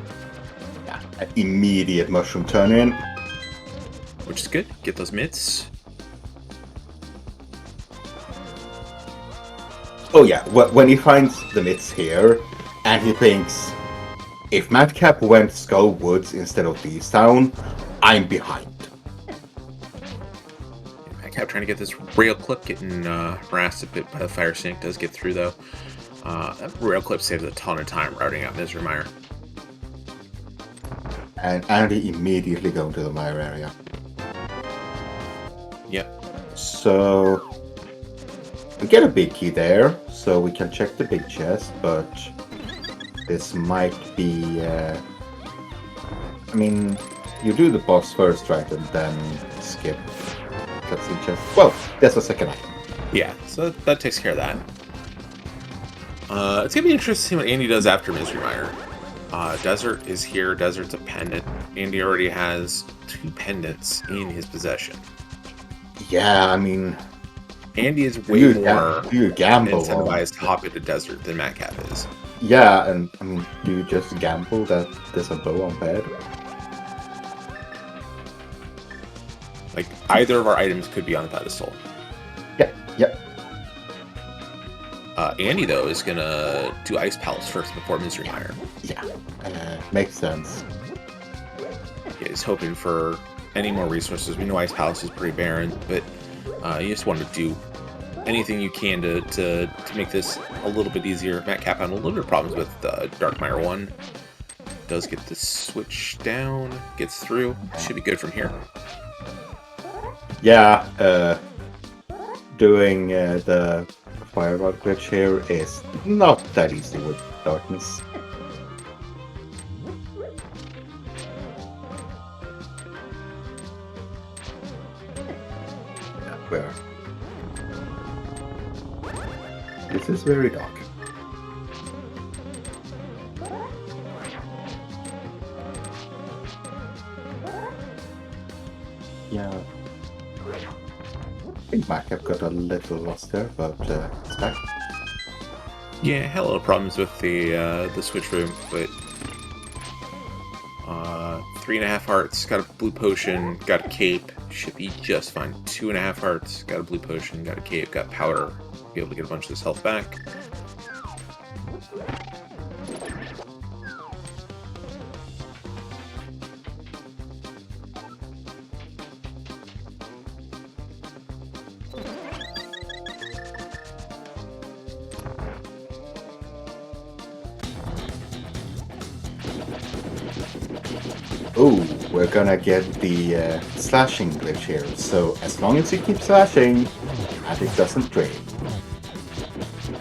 Yeah, an immediate mushroom turn in. Which is good. Get those mitts. Oh yeah, when he finds the mitts here, and he thinks, if Matkap went Skull Woods instead of Beast Town, I'm behind. Matkap trying to get this rail clip, getting harassed a bit by the fire snake. Does get through though. That rail clip saves a ton of time routing out Misery Mire. And Andy immediately going to the mire area. Yep. So we get a big key there, so we can check the big chest, but this might be I mean, you do the boss first, right, and then skip cutscene chest. Well, that's the second item. Yeah, so that takes care of that. It's gonna be interesting to see what Andy does after Misery Mire. Desert is here. Desert's a pendant. Andy already has 2 pendants in his possession. Yeah, I mean, Andy is way more gamble incentivized to hop into Desert than Matkap is. Yeah, and I mean, do you just gamble that there's a bow on bed? Like, either of our items could be on the pedestal. Yep. Andy, though, is going to do Ice Palace first before Misery Mire. Yeah, makes sense. Yeah, he's hoping for any more resources. We know Ice Palace is pretty barren, but you just want to do anything you can to make this a little bit easier. Matkap had a little bit of problems with Dark Mire 1. Does get the switch down, gets through. Should be good from here. Yeah, doing the fire rod glitch here is not that easy with darkness. Yeah, where? This is very dark. Yeah. I think Matkap got a little lost there, but it's back. Yeah, had a little problems with the switch room, but 3.5 hearts, got a blue potion, got a cape, should be just fine. 2.5 hearts, got a blue potion, got a cape, got powder, be able to get a bunch of this health back. Oh, we're gonna get the slashing glitch here. So as long as you keep slashing, and it doesn't drain.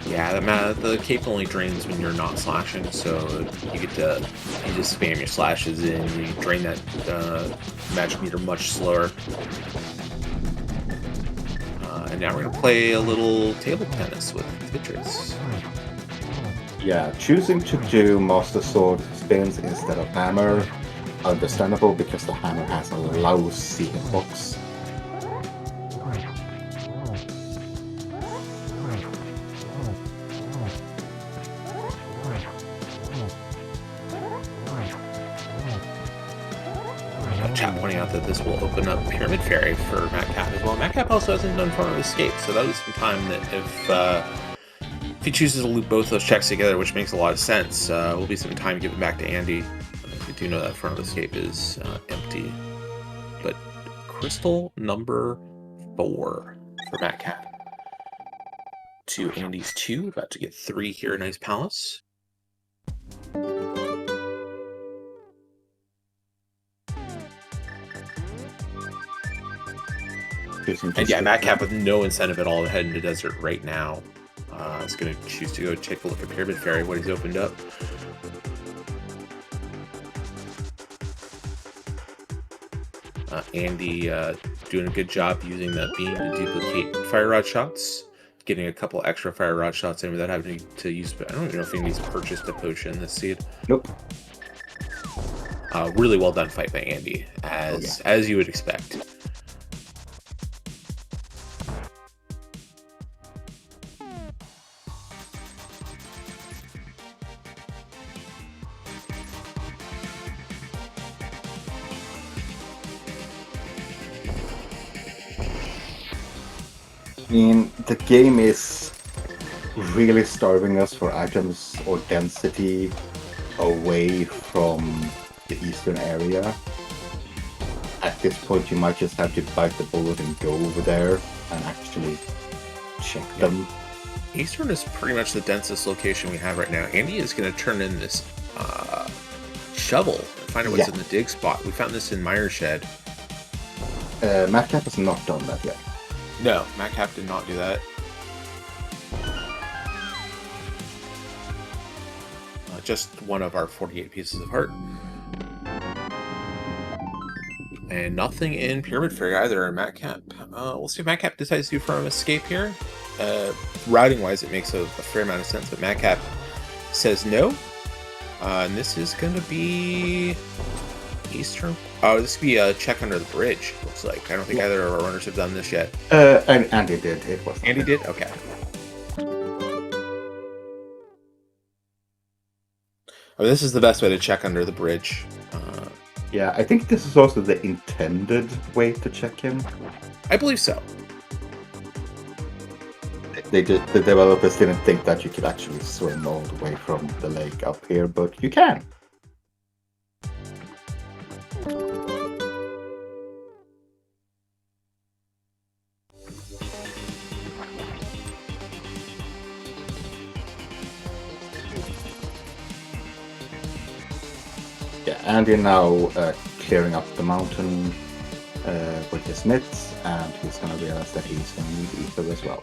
Yeah, the cape only drains when you're not slashing, so you just spam your slashes in, you drain that magic meter much slower. And now we're gonna play a little table tennis with Tetris. Yeah, choosing to do Master Sword spins instead of hammer, understandable because the hammer has a lousy hitbox. Chat pointing out that this will open up Pyramid Fairy for Matkap as well. Matkap also hasn't done Front of Escape, so that'll be some time that if he chooses to loop both those checks together, which makes a lot of sense, will be some time given back to Andy. We do know that Front of Escape is empty. But crystal number 4 for Matkap. To Andy's 2, about to get 3 here in Ice Palace. And yeah, Matkap with no incentive at all to head into Desert right now. Is going to choose to go take a look at Pyramid Fairy, what he's opened up. Andy doing a good job using that beam to duplicate fire rod shots, getting a couple extra fire rod shots in without having to use. I don't even know if he needs to purchase a potion this seed. Nope. Really well done fight by Andy, as you would expect. I mean, the game is really starving us for items or density away from the eastern area. At this point, you might just have to bite the bullet and go over there and actually check them. Eastern is pretty much the densest location we have right now. Andy is going to turn in this shovel and find out what's in the dig spot. We found this in Mire Shed. Matkap has not done that yet. No, Matkap did not do that. Just one of our 48 pieces of heart. And nothing in Pyramid Fairy either in Matkap. We'll see if Matkap decides to do Front of Escape here. Routing-wise, it makes a fair amount of sense, but Matkap says no. And this is going to be Eastern. Oh, this could be a check under the bridge, looks like. I don't think either of our runners have done this yet. And Andy did. It was Andy did? Okay. Oh, this is the best way to check under the bridge. Yeah, I think this is also the intended way to check him. I believe so. The developers didn't think that you could actually swim all the way from the lake up here, but you can. Yeah, Andy now clearing up the mountain with his mitts, and he's gonna realize that he's gonna need ether as well.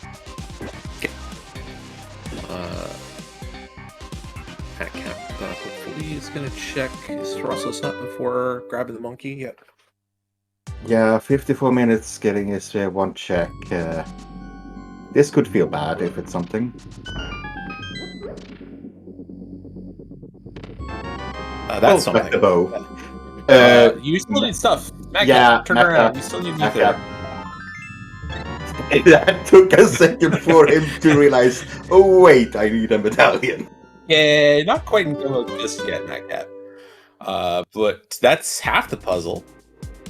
Matkap hopefully is going to check his Throstles up before grabbing the monkey. Yep. Yeah, 54 minutes getting his one check. This could feel bad if it's something. That's something. Like the bow. You still need stuff. Matkap, yeah, turn around. You still need ether. That took a second for him to realize, oh wait, I need a medallion. Yeah, not quite in go mode just yet, Matkap. But that's half the puzzle.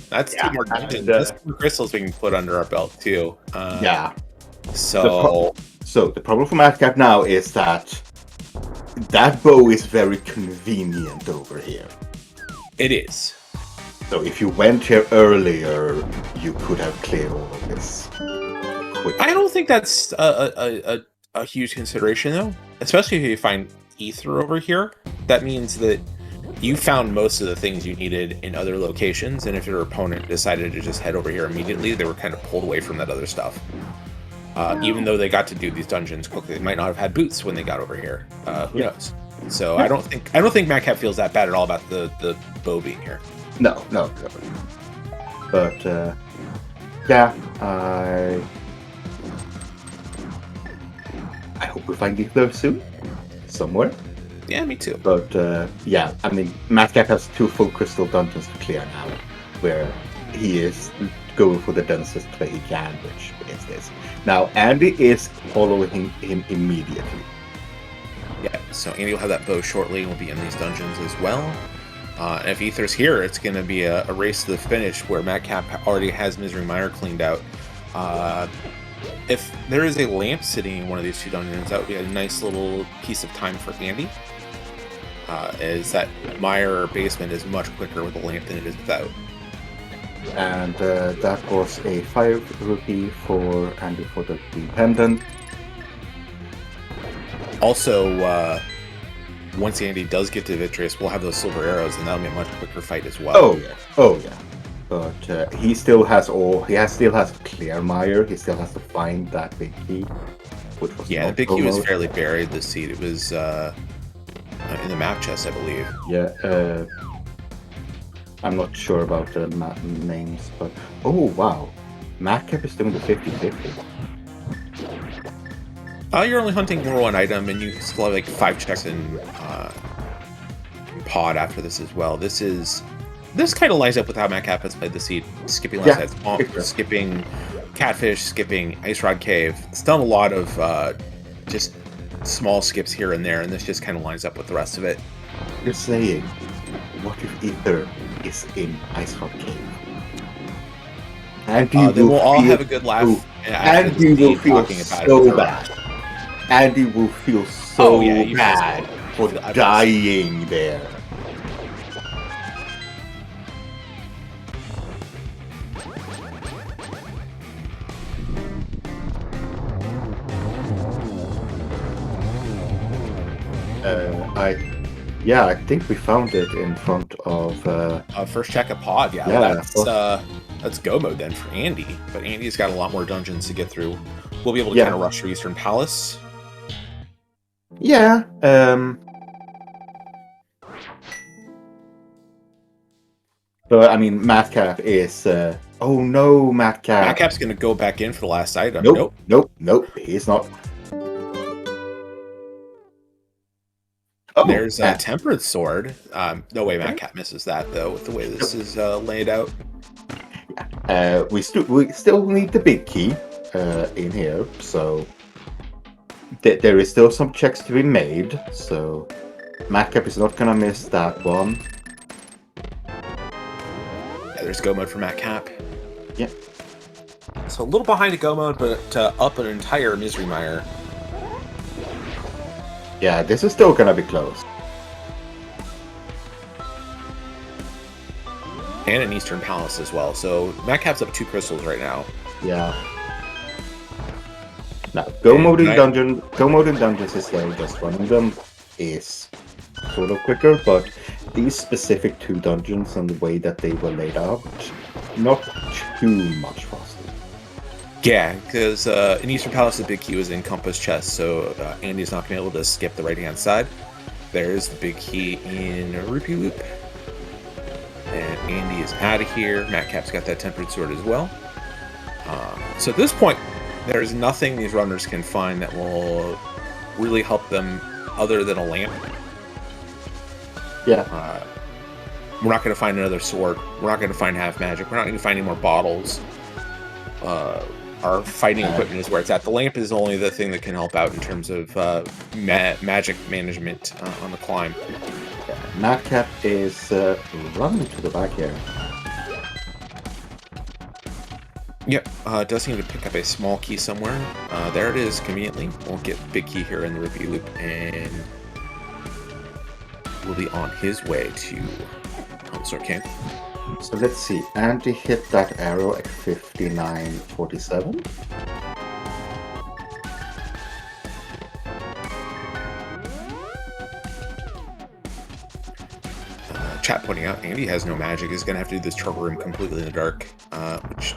That's 2 more dungeons. There's 2 crystals we can put under our belt too. Yeah. So the problem for Matkap now is that bow is very convenient over here. It is. So if you went here earlier, you could have cleared all of this quickly. I don't think that's a huge consideration though, especially if you find ether over here. That means that you found most of the things you needed in other locations, and if your opponent decided to just head over here immediately, they were kind of pulled away from that other stuff. Even though they got to do these dungeons quickly, they might not have had boots when they got over here. Who knows? So I don't think Matkap feels that bad at all about the bow being here. No. But yeah, I hope we find ether soon, somewhere. Yeah, me too. But yeah, I mean, Matkap has 2 full crystal dungeons to clear now, where he is going for the densest play he can, which is this. Now, Andy is following him immediately. Yeah, so Andy will have that bow shortly and will be in these dungeons as well. And if Ether's here, it's going to be a race to the finish where Matkap already has Misery Mire cleaned out. If there is a lamp sitting in one of these 2 dungeons, that would be a nice little piece of time for Andy. Is that Mire basement is much quicker with a lamp than it is without. And that was a 5 rupee for Andy for the pendant. Also, once Andy does get to Vitreous, we'll have those silver arrows, and that'll be a much quicker fight as well. Oh yeah. But he still has clear Mire. He still has to find that big key. Which was the big key was fairly buried this seed. It was in the map chest, I believe. Yeah. I'm not sure about the names, but oh wow, Matkap is doing the 50-50. You're only hunting for 1 item, and you still have like 5 checks in pod after this as well. This kind of lines up with how Matkap has played the seed, skipping last side swamp, skipping catfish, skipping ice rod cave. It's done a lot of just small skips here and there, and this just kind of lines up with the rest of it. You're saying, what if Ether is in ice rod cave? And they will all have a good laugh. And he will feel so bad. Andy will feel so bad for dying there. I think we found it in front of first check of pod. That's go mode then for Andy, but Andy's got a lot more dungeons to get through. We'll be able to kind of rush through Eastern Palace. Yeah. But I mean, Matkap is. Oh no, Matkap. Matkap's gonna go back in for the last item. Nope. He's not. Oh, there's a Tempered Sword. No way Matkap misses that though, with the way this is laid out. We still need the big key in here, so there is still some checks to be made. So Matkap is not gonna miss that one. There's go mode for Matkap. Yep. So a little behind a go mode, but up an entire Misery Mire. Yeah, this is still gonna be close. And an Eastern Palace as well. So Matkap's up 2 crystals right now. Yeah. Now, go mode in dungeons is there. Just running them is sort of quicker, but these specific 2 dungeons and the way that they were laid out, not too much faster. Yeah, because in Eastern Palace, the big key was in Compass Chest, so Andy's not going to be able to skip the right-hand side. There's the big key in Rupee Loop. And Andy is out of here. Matkap's got that Tempered Sword as well. So at this point, there's nothing these runners can find that will really help them other than a lamp. Yeah. We're not going to find another sword. We're not going to find half magic. We're not going to find any more bottles. Our fighting equipment is where it's at. The lamp is only the thing that can help out in terms of magic management on the climb. Matkap is running to the back here. Yep, does need to pick up a small key somewhere. There it is, conveniently. We'll get big key here in the Rupee Loop, and will be on his way to Consort Camp. So let's see. Andy hit that arrow at 59:47. Chat pointing out Andy has no magic. He's gonna have to do this turtle room completely in the dark, which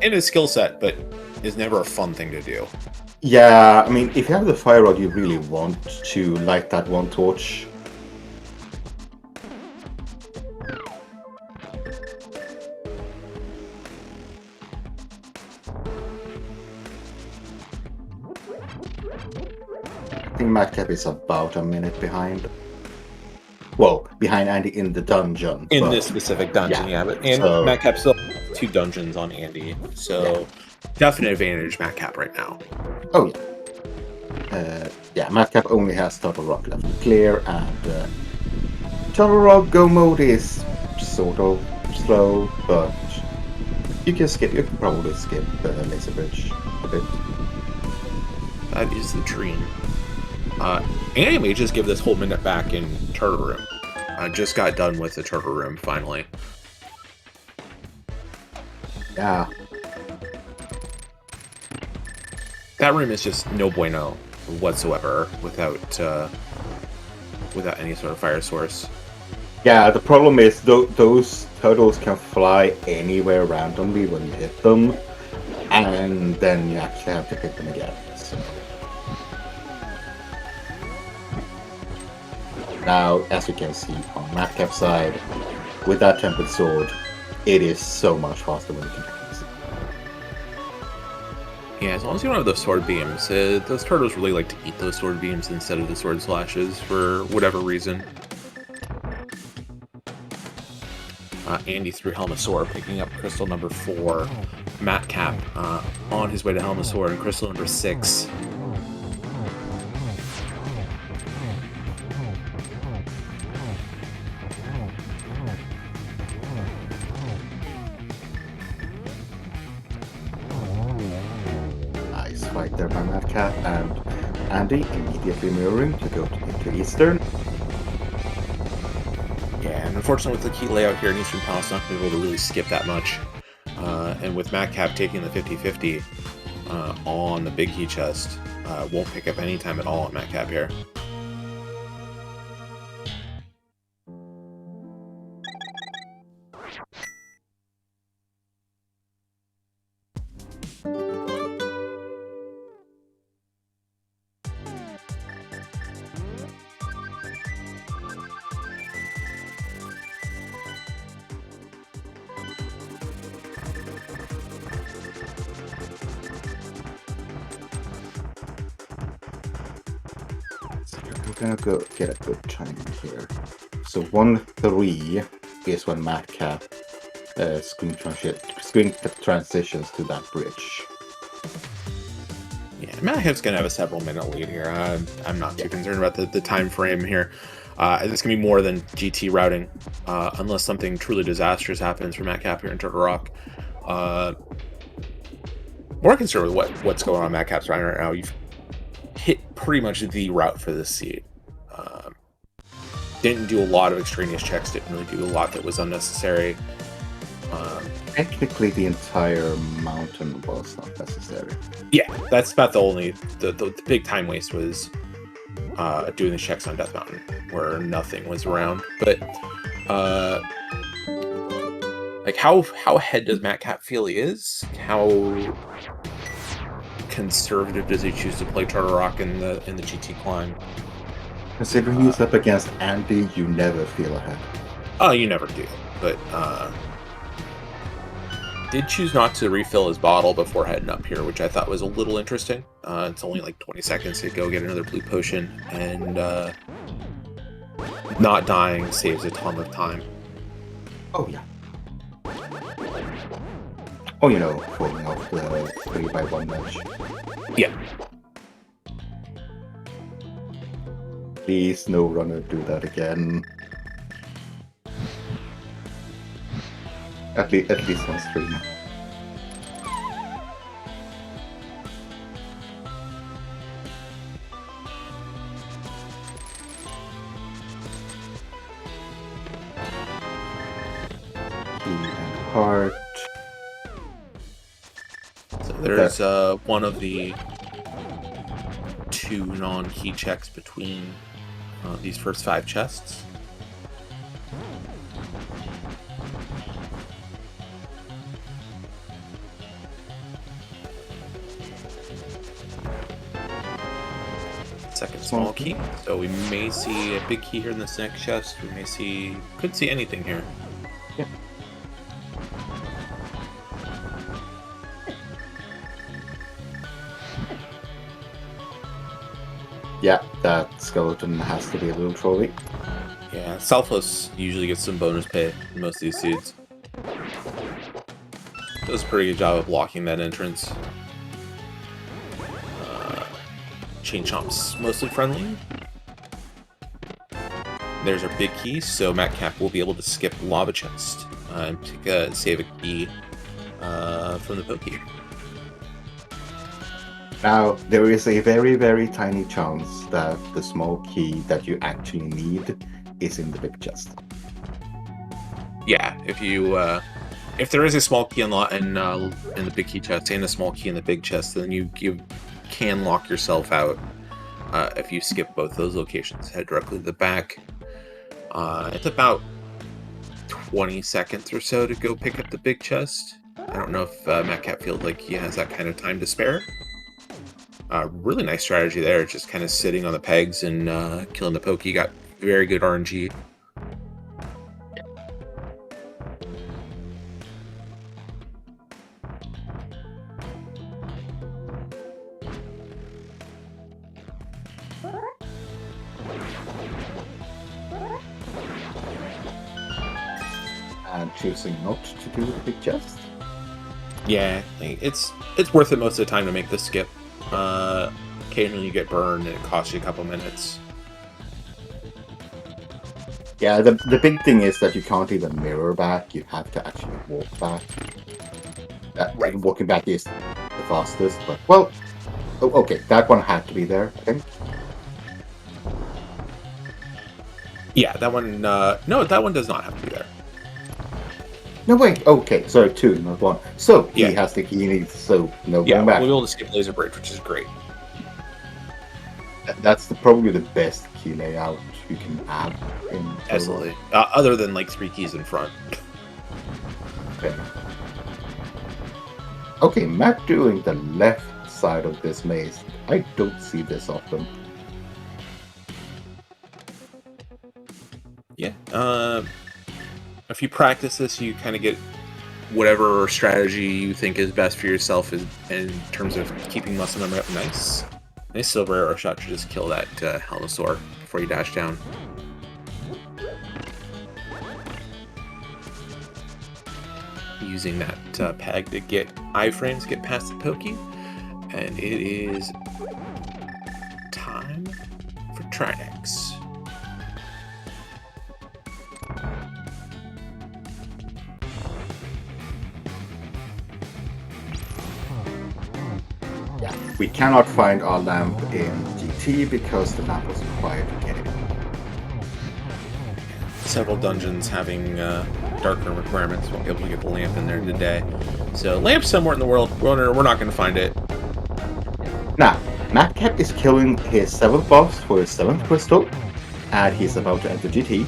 in his skill set, but is never a fun thing to do. Yeah, I mean, if you have the fire rod, you really want to light that one torch. I think Matkap is about a minute behind. Well, behind Andy in the dungeon. In this specific dungeon, yeah. But Matkap still has 2 dungeons on Andy, so definite advantage Matkap right now. Oh yeah. Yeah, Matkap only has Turtle Rock left to clear, and Turtle Rock go mode is sort of slow, but you can skip. You can probably skip Laser Bridge a bit. That is the dream. Andy may just give this whole minute back in Turtle Room. I just got done with the Turtle Room, finally. Yeah. That room is just no bueno whatsoever without any sort of fire source. Yeah, the problem is those turtles can fly anywhere randomly when you hit them, and then you actually have to hit them again. So. Now, as you can see on Matkap's side, with that Tempered Sword, it is so much faster when you can use it. Yeah, as long as you don't have those sword beams. Those turtles really like to eat those sword beams instead of the sword slashes for whatever reason. Andy through Helmasaur, picking up crystal number 4. Matkap on his way to Helmasaur, and crystal number 6. Nice fight there by Matkap, and Andy immediately mirroring to go into Eastern. Yeah, and unfortunately with the key layout here in Eastern Palace, not going to be able to really skip that much. And with Matkap taking the 50-50 on the big key chest, won't pick up any time at all on Matkap here. We're gonna go get a good time here. So 1-3 is when Matkap screen transitions to that bridge. Yeah, Matkap's going to have a several minute lead here. I'm not too concerned about the time frame here. This can be more than GT routing, unless something truly disastrous happens for Matkap here in Turtle Rock. More concerned with what's going on Matkap's routing right now. You've hit pretty much the route for this seed. Didn't do a lot of extraneous checks. Didn't really do a lot that was unnecessary. Technically, the entire mountain was not necessary. Yeah, that's about the only the big time waste was doing the checks on Death Mountain, where nothing was around. But like how ahead does Matkap feel he is? How conservative does he choose to play Turtle Rock in the GT climb? Considering he's up against Andy, you never feel ahead. Oh, you never do. But did choose not to refill his bottle before heading up here, which I thought was a little interesting. It's only like 20 seconds to go get another blue potion, and not dying saves a ton of time. Oh, yeah. Oh, you know, falling off the 3x1 match. Yeah. Please, no runner do that again. At least on stream. Key and heart. So there's one of the 2 non-key checks between these first 5 chests. Second small key. So we may see a big key here in this next chest. We may see, could see anything here. Yeah. Yeah, that skeleton has to be a little trolly. Yeah, Selfless usually gets some bonus pay in most of these seeds. Does a pretty good job of blocking that entrance. Chain Chomp's mostly friendly. There's our big key, so Matkap will be able to skip Lava Chest and save a key from the Pokey. Now, there is a very, very tiny chance that the small key that you actually need is in the big chest. Yeah, if you if there is a small key in the big key chest and a small key in the big chest, then you can lock yourself out if you skip both those locations. Head directly to the back. It's about 20 seconds or so to go pick up the big chest. I don't know if Matkap feels like he has that kind of time to spare. Really nice strategy there, just kind of sitting on the pegs and killing the Pokey. Got very good RNG. And choosing not to do the big chest. Yeah, it's worth it most of the time to make the skip. Occasionally you get burned and it costs you a couple minutes. Yeah, the big thing is that you can't even mirror back. You have to actually walk back. Right. Walking back is the fastest, but well, okay, that one had to be there, I think. Yeah, that one. No, that one does not have to be there. No, wait, okay, sorry, 2, not 1. So, Yeah. he has the key he needs, so no Yeah, going back. we'll be able to skip Laser Bridge, which is great. That's probably the best key layout you can have in Absolutely. Other than like 3 keys in front. Okay, Matt doing the left side of this maze. I don't see this often. Yeah. If you practice this, you kind of get whatever strategy you think is best for yourself in terms of keeping muscle memory up. Nice silver arrow shot to just kill that Helmosaur before you dash down. Using that peg to get iframes, get past the Pokey, and it is time for Trinex. We cannot find our lamp in GT because the lamp was required to get it. Several dungeons having darkroom requirements. Won't be able to get the lamp in there today. So lamp's somewhere in the world. We're not going to find it. Now, Matkap is killing his 7th boss for his 7th crystal, and he's about to enter GT,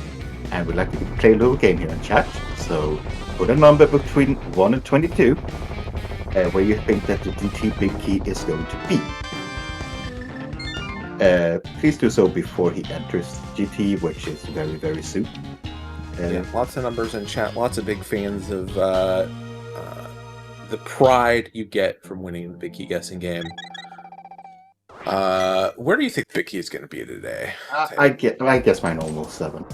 and we'd like to play a little game here in chat. So put a number between 1 and 22, where you think that the GT big key is going to be. Please do so before he enters GT, which is very, very soon. Yeah, lots of numbers in chat. Lots of big fans of the pride you get from winning the big key guessing game. Where do you think big key is going to be today? I guess my normal 7.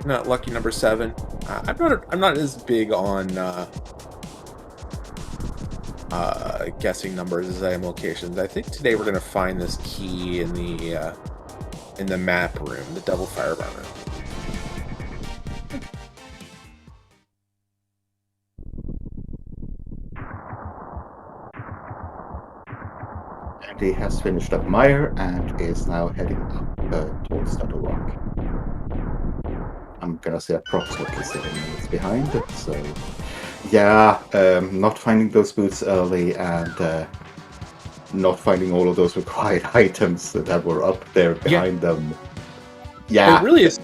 Not lucky number 7. I'm not as big on guessing numbers as I am locations. I think today we're going to find this key in the map room, the double firebar room. He has finished up Meyer and is now heading up towards Thunder Rock. I'm gonna say approximately 7 minutes behind, so yeah, not finding those boots early and not finding all of those required items that were up there behind them. Yeah, it really is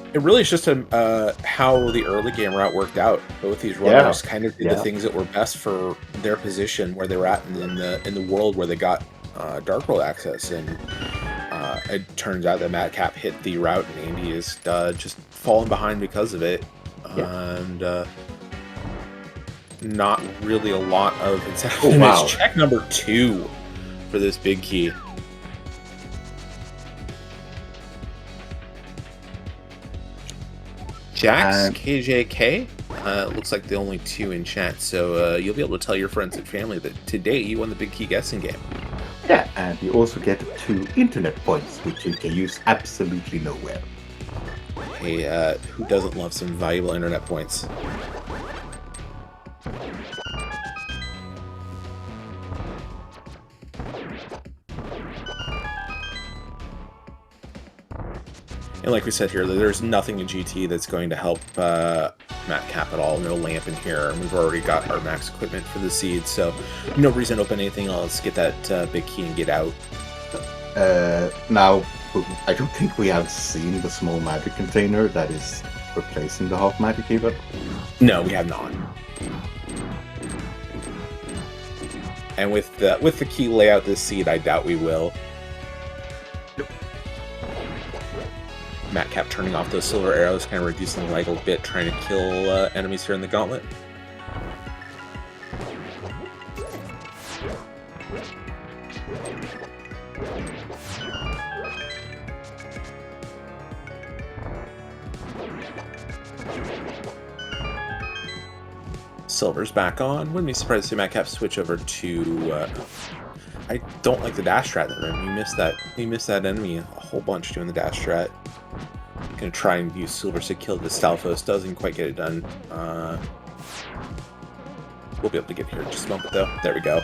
just how the early game route worked out. Both these runners kind of did the things that were best for their position where they were at in the world where they got Dark World access, and it turns out that Matkap hit the route and Andy is just falling behind because of it, and not really a lot of incentive. Oh, wow. It's check number 2 for this big key. Jax, KJK, looks like the only 2 in chat, so you'll be able to tell your friends and family that today you won the big key guessing game. Yeah, and you also get 2 internet points, which you can use absolutely nowhere. Hey, who doesn't love some valuable internet points? And like we said here, there's nothing in GT that's going to help Matkap at all. No lamp in here, and we've already got our max equipment for the seed, so no reason to open anything else. Get that big key and get out. Now, I don't think we have seen the small magic container that is replacing the half magic even. No, we have not. And with the key layout this seed, I doubt we will. Matkap turning off those silver arrows, kind of reducing the lag a bit, trying to kill enemies here in the gauntlet. Silver's back on. Wouldn't be surprised to see Matkap switch over to... I don't like the dash strat in the room. You missed that enemy a whole bunch doing the dash strat. Gonna try and use Silver to kill the Stalfos. Doesn't quite get it done. We'll be able to get here in just a moment though. There we go.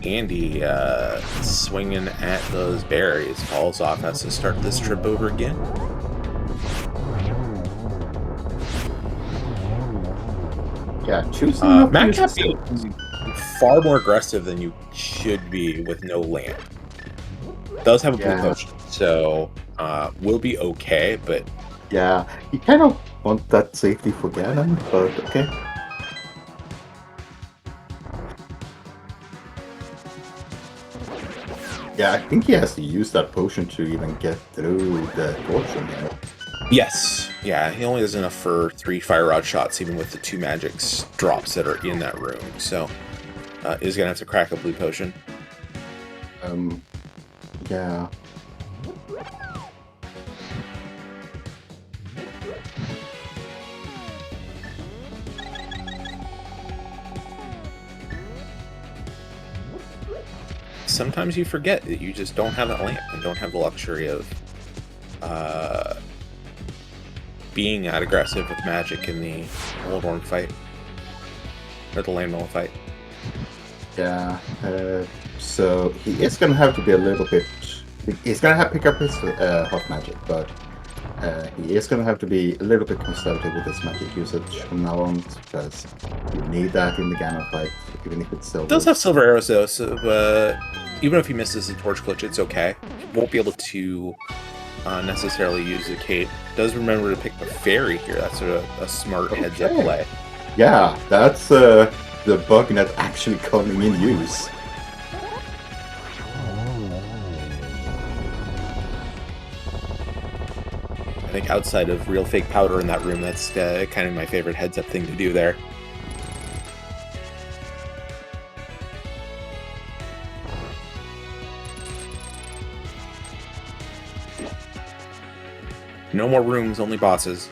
Andy swinging at those berries. Falls off. Has to start this trip over again. Yeah, choosing Matkap being far more aggressive than you should be with no lamp. Does have a blue potion, so we'll be okay, but... Yeah, you kind of want that safety for Ganon, but okay. Yeah, I think he has to use that potion to even get through the torsion here. Yes, yeah, he only has enough for 3 fire rod shots, even with the 2 magics drops that are in that room, so is gonna have to crack a blue potion. Yeah. Sometimes you forget that you just don't have that lamp and don't have the luxury of being that aggressive with magic in the Old Orn fight. or the landmill fight. Yeah, so he is going to have to be a little bit... He's going to have to pick up his hot magic, but he is going to have to be a little bit conservative with his magic usage from now on, because you need that in the Ganon fight, even if it's silver. It does have silver arrows, though, so even if he misses the torch glitch, it's okay. He won't be able to necessarily use the cape. Does remember to pick the fairy here. That's a smart heads-up play. Yeah, that's the bug net actually coming in use. I think outside of real fake powder in that room, that's kind of my favorite heads-up thing to do there. No more rooms, only bosses.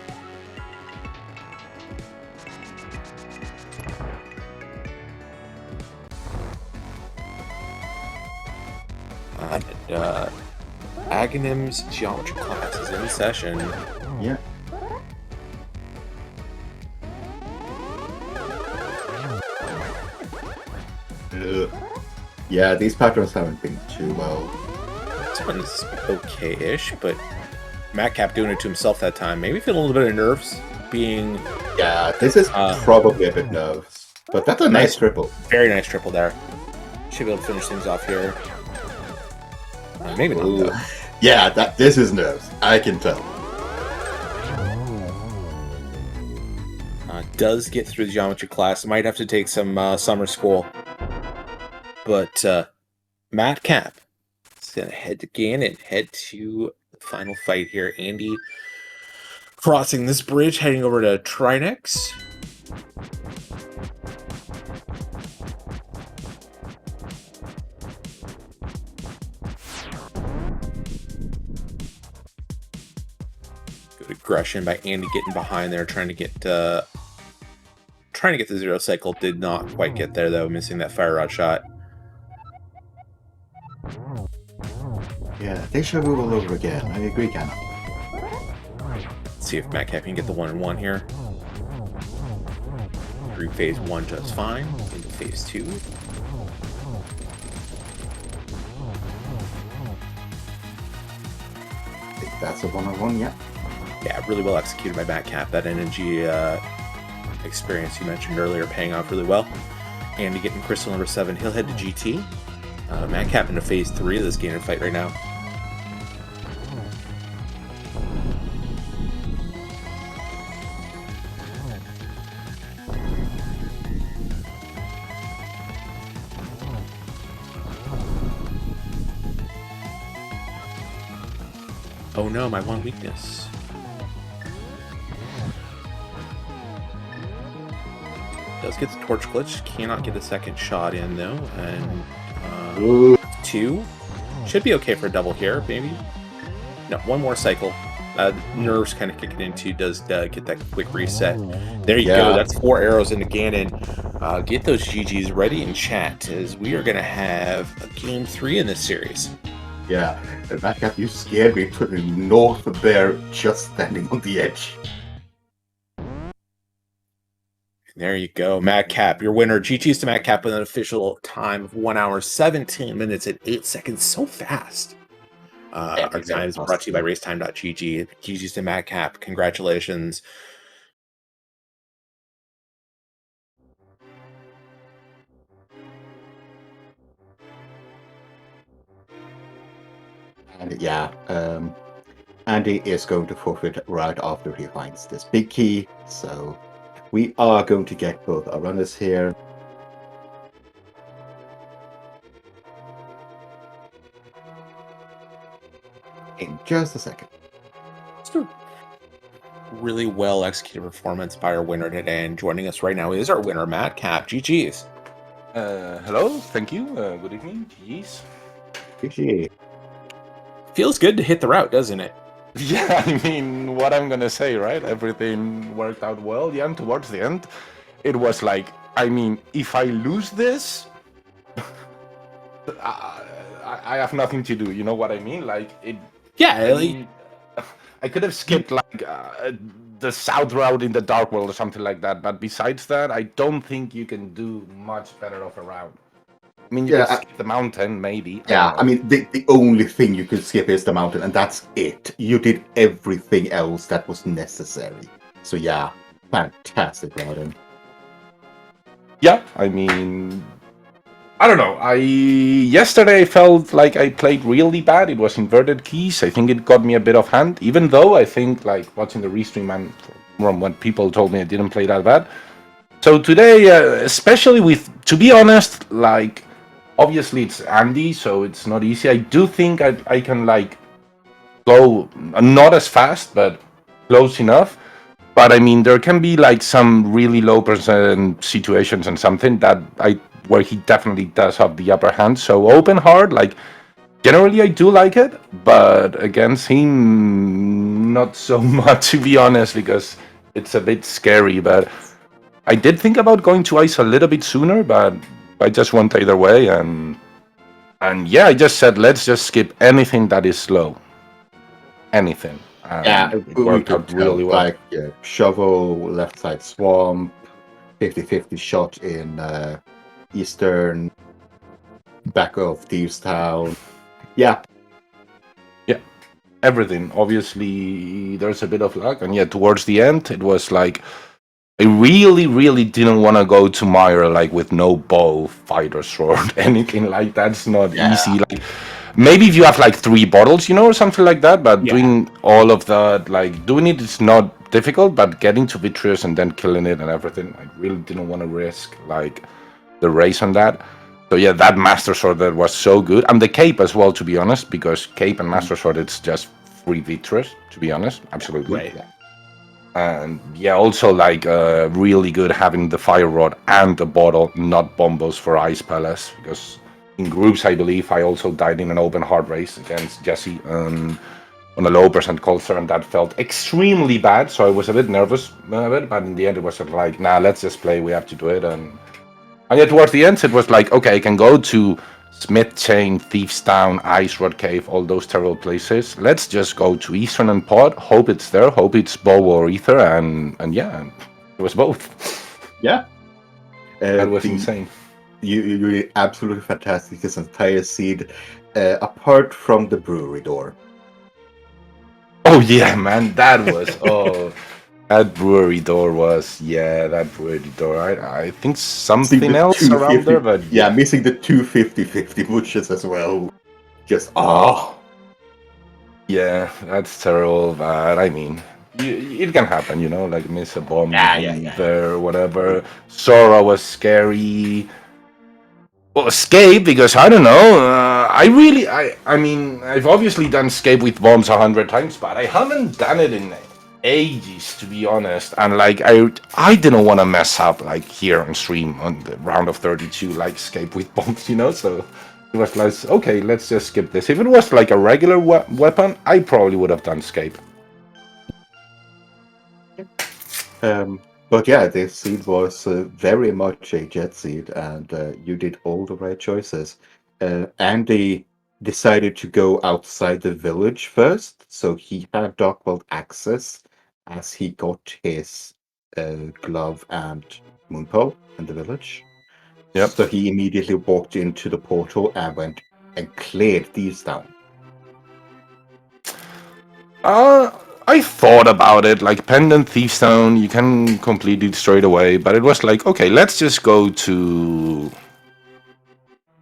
Aghanim's geometry class is in session. Yeah. Yeah, these patterns haven't been too well. This one's okay-ish, but Matkap doing it to himself that time. Maybe feeling a little bit of nerves being... Yeah, this is probably a bit nerves. But that's a nice triple. Very nice triple there. Should be able to finish things off here. Maybe not, though. Yeah, this is nerves. I can tell. Does get through the geometry class. Might have to take some summer school. But Matkap is going to head to Ganon, head to the final fight here. Andy crossing this bridge, heading over to Trinex. Good aggression by Andy getting behind there, trying to get the zero cycle. Did not quite get there though, missing that fire rod shot. Yeah, deja vu all over again. I agree, Ganon. Let's see if Matkap can get the 1-1 here. Through phase 1 just fine. Into phase 2. I think that's a 1-on-1, yeah. Yeah, really well executed by Matkap. That energy experience you mentioned earlier paying off really well. Andy getting crystal number 7. He'll head to GT. Matkap into phase 3 of this Ganon fight right now. Oh no, my one weakness. Does get the torch glitch, cannot get a second shot in though, and 2 should be okay for a double here, maybe. No, one more cycle. Nerves kind of kicking into, does get that quick reset. There you go, that's 4 arrows into Ganon. Get those GGs ready in chat, as we are going to have a game 3 in this series. Yeah, Matkap, you scared me to the north there, just standing on the edge. There you go, Matkap, your winner. GG's to Matkap with an official time of 1 hour, 17 minutes, and 8 seconds. So fast. Our time is brought to you by racetime.gg. GG's to Matkap. Congratulations. And yeah, Andy is going to forfeit right after he finds this big key, so we are going to get both our runners here. In just a second. Really well executed performance by our winner today, and joining us right now is our winner, Matkap. GG's. Hello, thank you. Good evening. GG's. GG. Feels good to hit the route, doesn't it? Yeah, I mean, what I'm gonna say, right? Everything worked out well. Yeah, and towards the end, it was like, I mean, if I lose this, I have nothing to do. You know what I mean? Like it. Yeah. I could have skipped like the south route in the Dark World or something like that. But besides that, I don't think you can do much better of a route. I mean, you Yeah, can skip the mountain, maybe. Yeah, I mean, the only thing you could skip is the mountain, and that's it. You did everything else that was necessary. So yeah, fantastic routing. Yeah, I mean, I don't know. Yesterday I felt like I played really bad. It was inverted keys. I think it got me a bit off hand, even though I think like watching the restream and from what people told me I didn't play that bad. So today, especially with, to be honest, like obviously it's Andy, so it's not easy. I do think I can like go not as fast, but close enough. But I mean, there can be like some really low percent situations and something that where he definitely does have the upper hand. So open hard, like generally I do like it, but against him, not so much to be honest, because it's a bit scary. But I did think about going to ice a little bit sooner, but I just went either way, and yeah, I just said let's just skip anything that is slow, anything. Yeah, It we worked could out really tell, well. like shovel, left side swamp, 50-50 shot in eastern, back of Thieves Town. Yeah. Everything. Obviously, there's a bit of luck, and yeah, towards the end, it was like I really, really didn't want to go to Meyer like with no bow, fighter sword, anything like that's not easy. Like maybe if you have like 3 bottles, you know, or something like that. But doing all of that, like doing it is not difficult, but getting to Vitreous and then killing it and everything, I really didn't want to risk like the race on that. So yeah, that Master Sword that was so good, and the cape as well, to be honest, because cape and Master Sword, it's just free Vitreous, to be honest, absolutely. Right. And yeah, also like really good having the Fire Rod and the bottle, not bombos for Ice Palace, because in groups, I believe, I also died in an open hard race against Jesse on a low percent culture, and that felt extremely bad. So I was a bit nervous about it, but in the end, it was like, nah, let's just play. We have to do it, and yet towards the end, it was like, okay, I can go to Smith Chain, Thieves Town, Ice Rod Cave, all those terrible places. Let's just go to Eastern and Pod. Hope it's there. Hope it's bow or ether, and yeah, it was both. Yeah. That was insane. You did absolutely fantastic this entire seed, apart from the brewery door. Oh yeah, man, that was that brewery door was that brewery door. I think something else around there, but yeah, missing the 250-50 bushes as well. Just yeah, that's terrible. But I mean, it can happen, you know, like miss a bomb there, whatever. Sora was scary. Well, escape, because I don't know. I mean, I've obviously done escape with bombs 100 times, but I haven't done it in ages, to be honest. And like, I didn't want to mess up like here on stream on the round of 32, like escape with bombs, you know. So it was like, okay, let's just skip this. If it was like a regular weapon, I probably would have done escape. But yeah, this seed was very much a jet seed, and you did all the right choices. Andy decided to go outside the village first, so he had Darkworld access as he got his glove and moonpole in the village. Yep. So he immediately walked into the portal and went and cleared Thieves Town. I thought about it, like Pendant Thieves Town, you can complete it straight away, but it was like, okay, let's just go to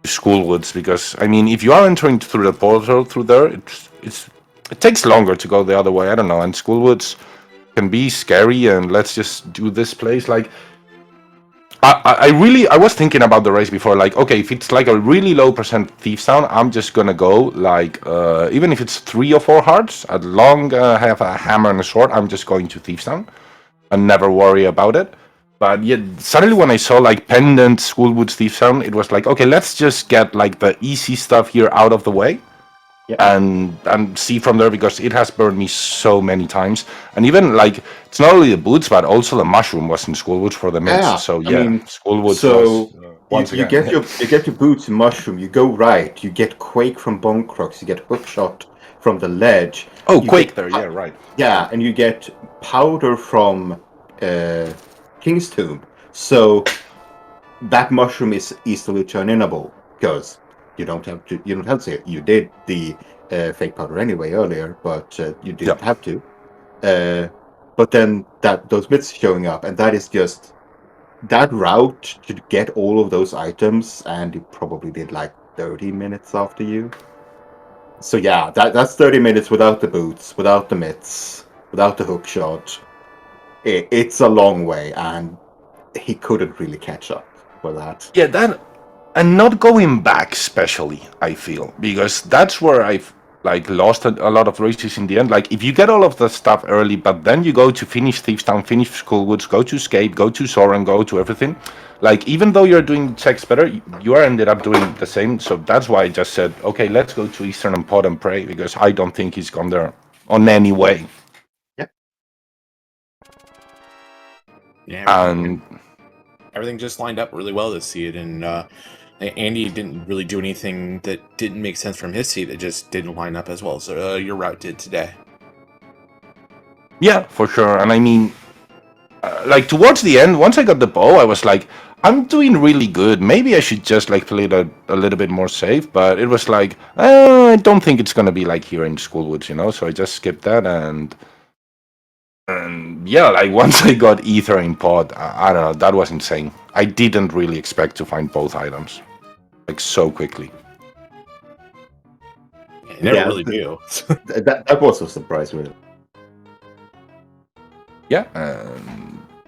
Schoolwoods, because I mean, if you are entering through the portal through there, it takes longer to go the other way. I don't know, and Schoolwoods can be scary, and let's just do this place. Like, I was thinking about the race before, like, okay, if it's like a really low percent Thieves Town, I'm just gonna go like even if it's 3 or 4 hearts, as long have a hammer and a sword, I'm just going to Thieves Town and never worry about it. But yeah, suddenly when I saw like Pendant, Schoolwoods, Thieves Town, it was like, okay, let's just get like the easy stuff here out of the way. And see from there, because it has burned me so many times. And even like, it's not only the boots, but also the mushroom was in Schoolwoods for the mids. So yeah, I mean, Schoolwoods was once you again. You get your boots in mushroom, you go right, you get Quake from Bone Crocs, you get Hookshot from the ledge. Oh, you Quake get there, yeah, right. Yeah, and you get powder from King's Tomb. So that mushroom is easily turn-inable because you don't have to say it. You did the fake powder anyway earlier, but you didn't Yeah. have to. But then those bits showing up, and that is just that route to get all of those items, and you probably did like 30 minutes after you. So yeah, that's 30 minutes without the boots, without the mitts, without the hook shot. It's a long way, and he couldn't really catch up for that. Yeah, that, and not going back, especially, I feel, because that's where I've like lost a lot of races in the end. Like, if you get all of the stuff early, but then you go to finish Thieves Town, finish Skullwoods, go to Escape, go to Soren, go to everything. Like, even though you're doing checks better, you are ended up doing the same. So that's why I just said, okay, let's go to Eastern and Pod and pray, because I don't think he's gone there on any way. Yeah, And everything just lined up really well this seed, and Andy didn't really do anything that didn't make sense from his seat. It just didn't line up as well as your route did today. yeah, for sure. And I mean, like towards the end, once I got the bow, I was like, I'm doing really good. Maybe I should just like play it a little bit more safe. But it was like, I don't think it's gonna be like here in Schoolwoods, you know. So I just skipped that, and yeah, like once I got Ether in Pod, I don't know, that was insane. I didn't really expect to find both items like so quickly. You never really do. That was a surprise, really. Yeah,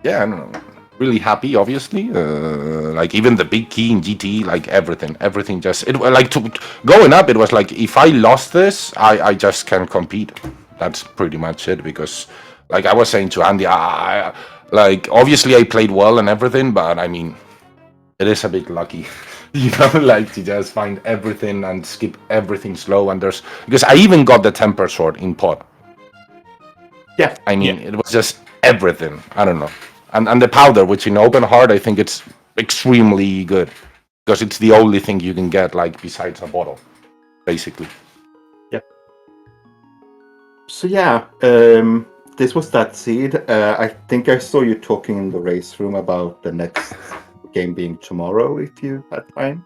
yeah, I don't know. Really happy, obviously. Like even the big key in GT, like everything just it like going up. It was like if I lost this, I just can't compete. That's pretty much it. Because like I was saying to Andy, I like obviously I played well and everything, but I mean, it is a bit lucky, you know, like to just find everything and skip everything slow. And there's because I even got the temper sword in Pod. Yeah, I mean, it was just everything. I don't know. And the powder, which in open heart, I think it's extremely good because it's the only thing you can get, like besides a bottle, basically. Yeah. So yeah, this was that seed. I think I saw you talking in the race room about the next game being tomorrow, if you had time.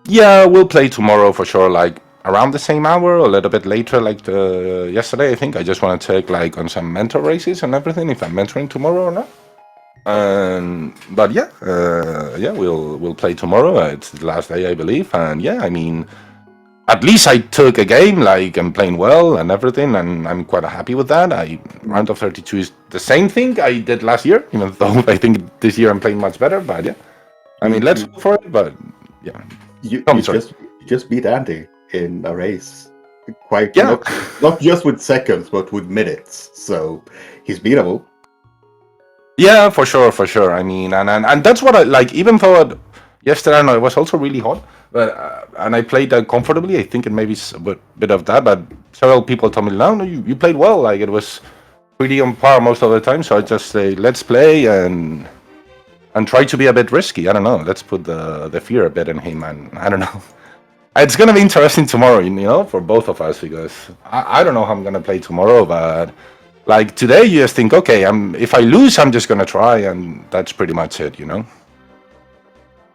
Yeah, we'll play tomorrow for sure. Like around the same hour, a little bit later, like yesterday. I think I just want to take like on some mentor races and everything. If I'm mentoring tomorrow or not. But yeah, yeah, we'll play tomorrow. It's the last day, I believe, and yeah, I mean, at least I took a game, like I'm playing well and everything, and I'm quite happy with that. Round of 32 is the same thing I did last year, even though I think this year I'm playing much better. But yeah, I mean, let's go for it. But yeah, You sorry. just beat Andy in a race, quite Yeah. not just with seconds, but with minutes. So he's beatable. Yeah, for sure. I mean, and that's what I like. Even though yesterday, I know it was also really hot, but and I played comfortably. I think it maybe is a bit of that, but several people told me, no, you played well. Like it was pretty on par most of the time. So I just say, let's play and try to be a bit risky. I don't know. Let's put the fear a bit in him, and I don't know. It's gonna be interesting tomorrow, you know, for both of us because I don't know how I'm gonna play tomorrow, but. Like today, you just think, okay, if I lose, I'm just gonna try, and that's pretty much it, you know.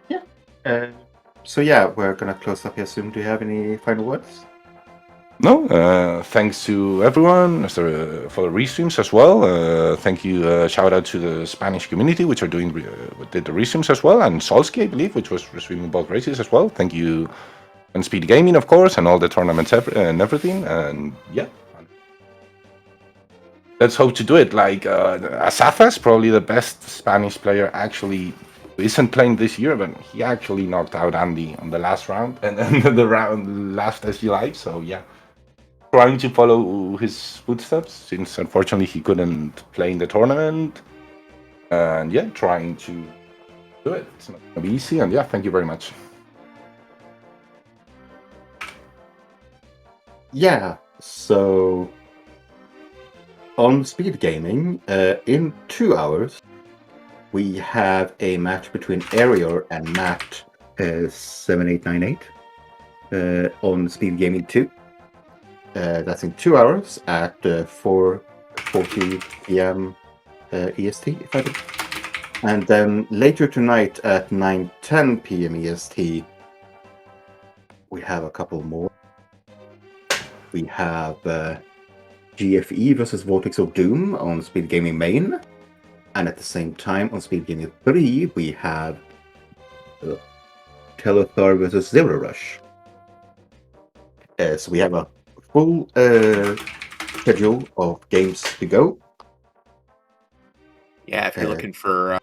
Yeah. So yeah, we're gonna close up here soon. Do you have any final words? No, thanks to everyone for the restreams as well. Thank you, shout out to the Spanish community, which are did the restreams as well, and Solsky, I believe, which was restreaming both races as well. Thank you, and SpeedGaming, of course, and all the tournaments and everything. And yeah, let's hope to do it. Like Asafa's probably the best Spanish player actually who isn't playing this year, but he actually knocked out Andy on the last round and then the last SG Live. So yeah, trying to follow his footsteps since unfortunately he couldn't play in the tournament. And yeah, trying to do it. It's not gonna be easy. And yeah, thank you very much. Yeah. So on SpeedGaming, in 2 hours, we have a match between Arior and Matt 7898 on SpeedGaming 2. That's in 2 hours at 4:40 p.m. EST, if I did. And then later tonight at 9:10 p.m. EST, we have a couple more. We have GFE versus Vortex of Doom on SpeedGaming main. And at the same time on SpeedGaming 3, we have Telethar versus Zero Rush. So we have a full schedule of games to go. Yeah, if you're looking for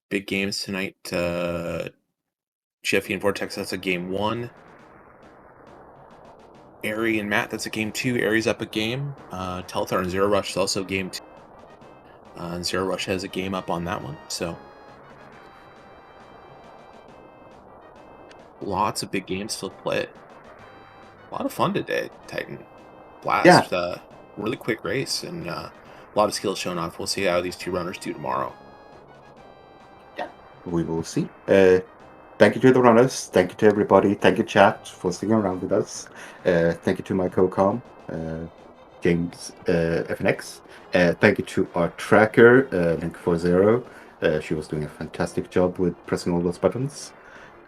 big games tonight, GFE and Vortex, that's a game 1. Airy and Matt, that's a game 2. Airy's up a game. Telethar and Zero Rush is also game 2. And Zero Rush has a game up on that one. So lots of big games still to play. A lot of fun today, Titan. Blast. Yeah. Really quick race and a lot of skills shown off. We'll see how these two runners do tomorrow. Yeah, we will see. Thank you to the runners. Thank you to everybody. Thank you, chat, for sticking around with us. Thank you to my co-com, James FNX. Thank you to our tracker, Link40. She was doing a fantastic job with pressing all those buttons.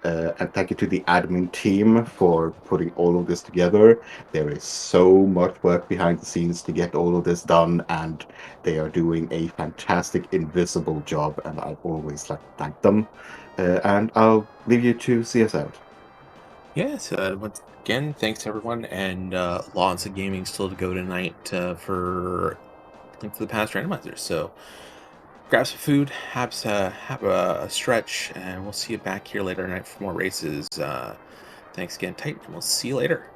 And thank you to the admin team for putting all of this together. There is so much work behind the scenes to get all of this done, and they are doing a fantastic invisible job, and I always like to thank them. And I'll leave you to see us out. Yes, once again, thanks everyone, and lots of gaming still to go tonight for the past randomizers. So grab some food, have a stretch, and we'll see you back here later tonight for more races. Thanks again, Titan, and we'll see you later.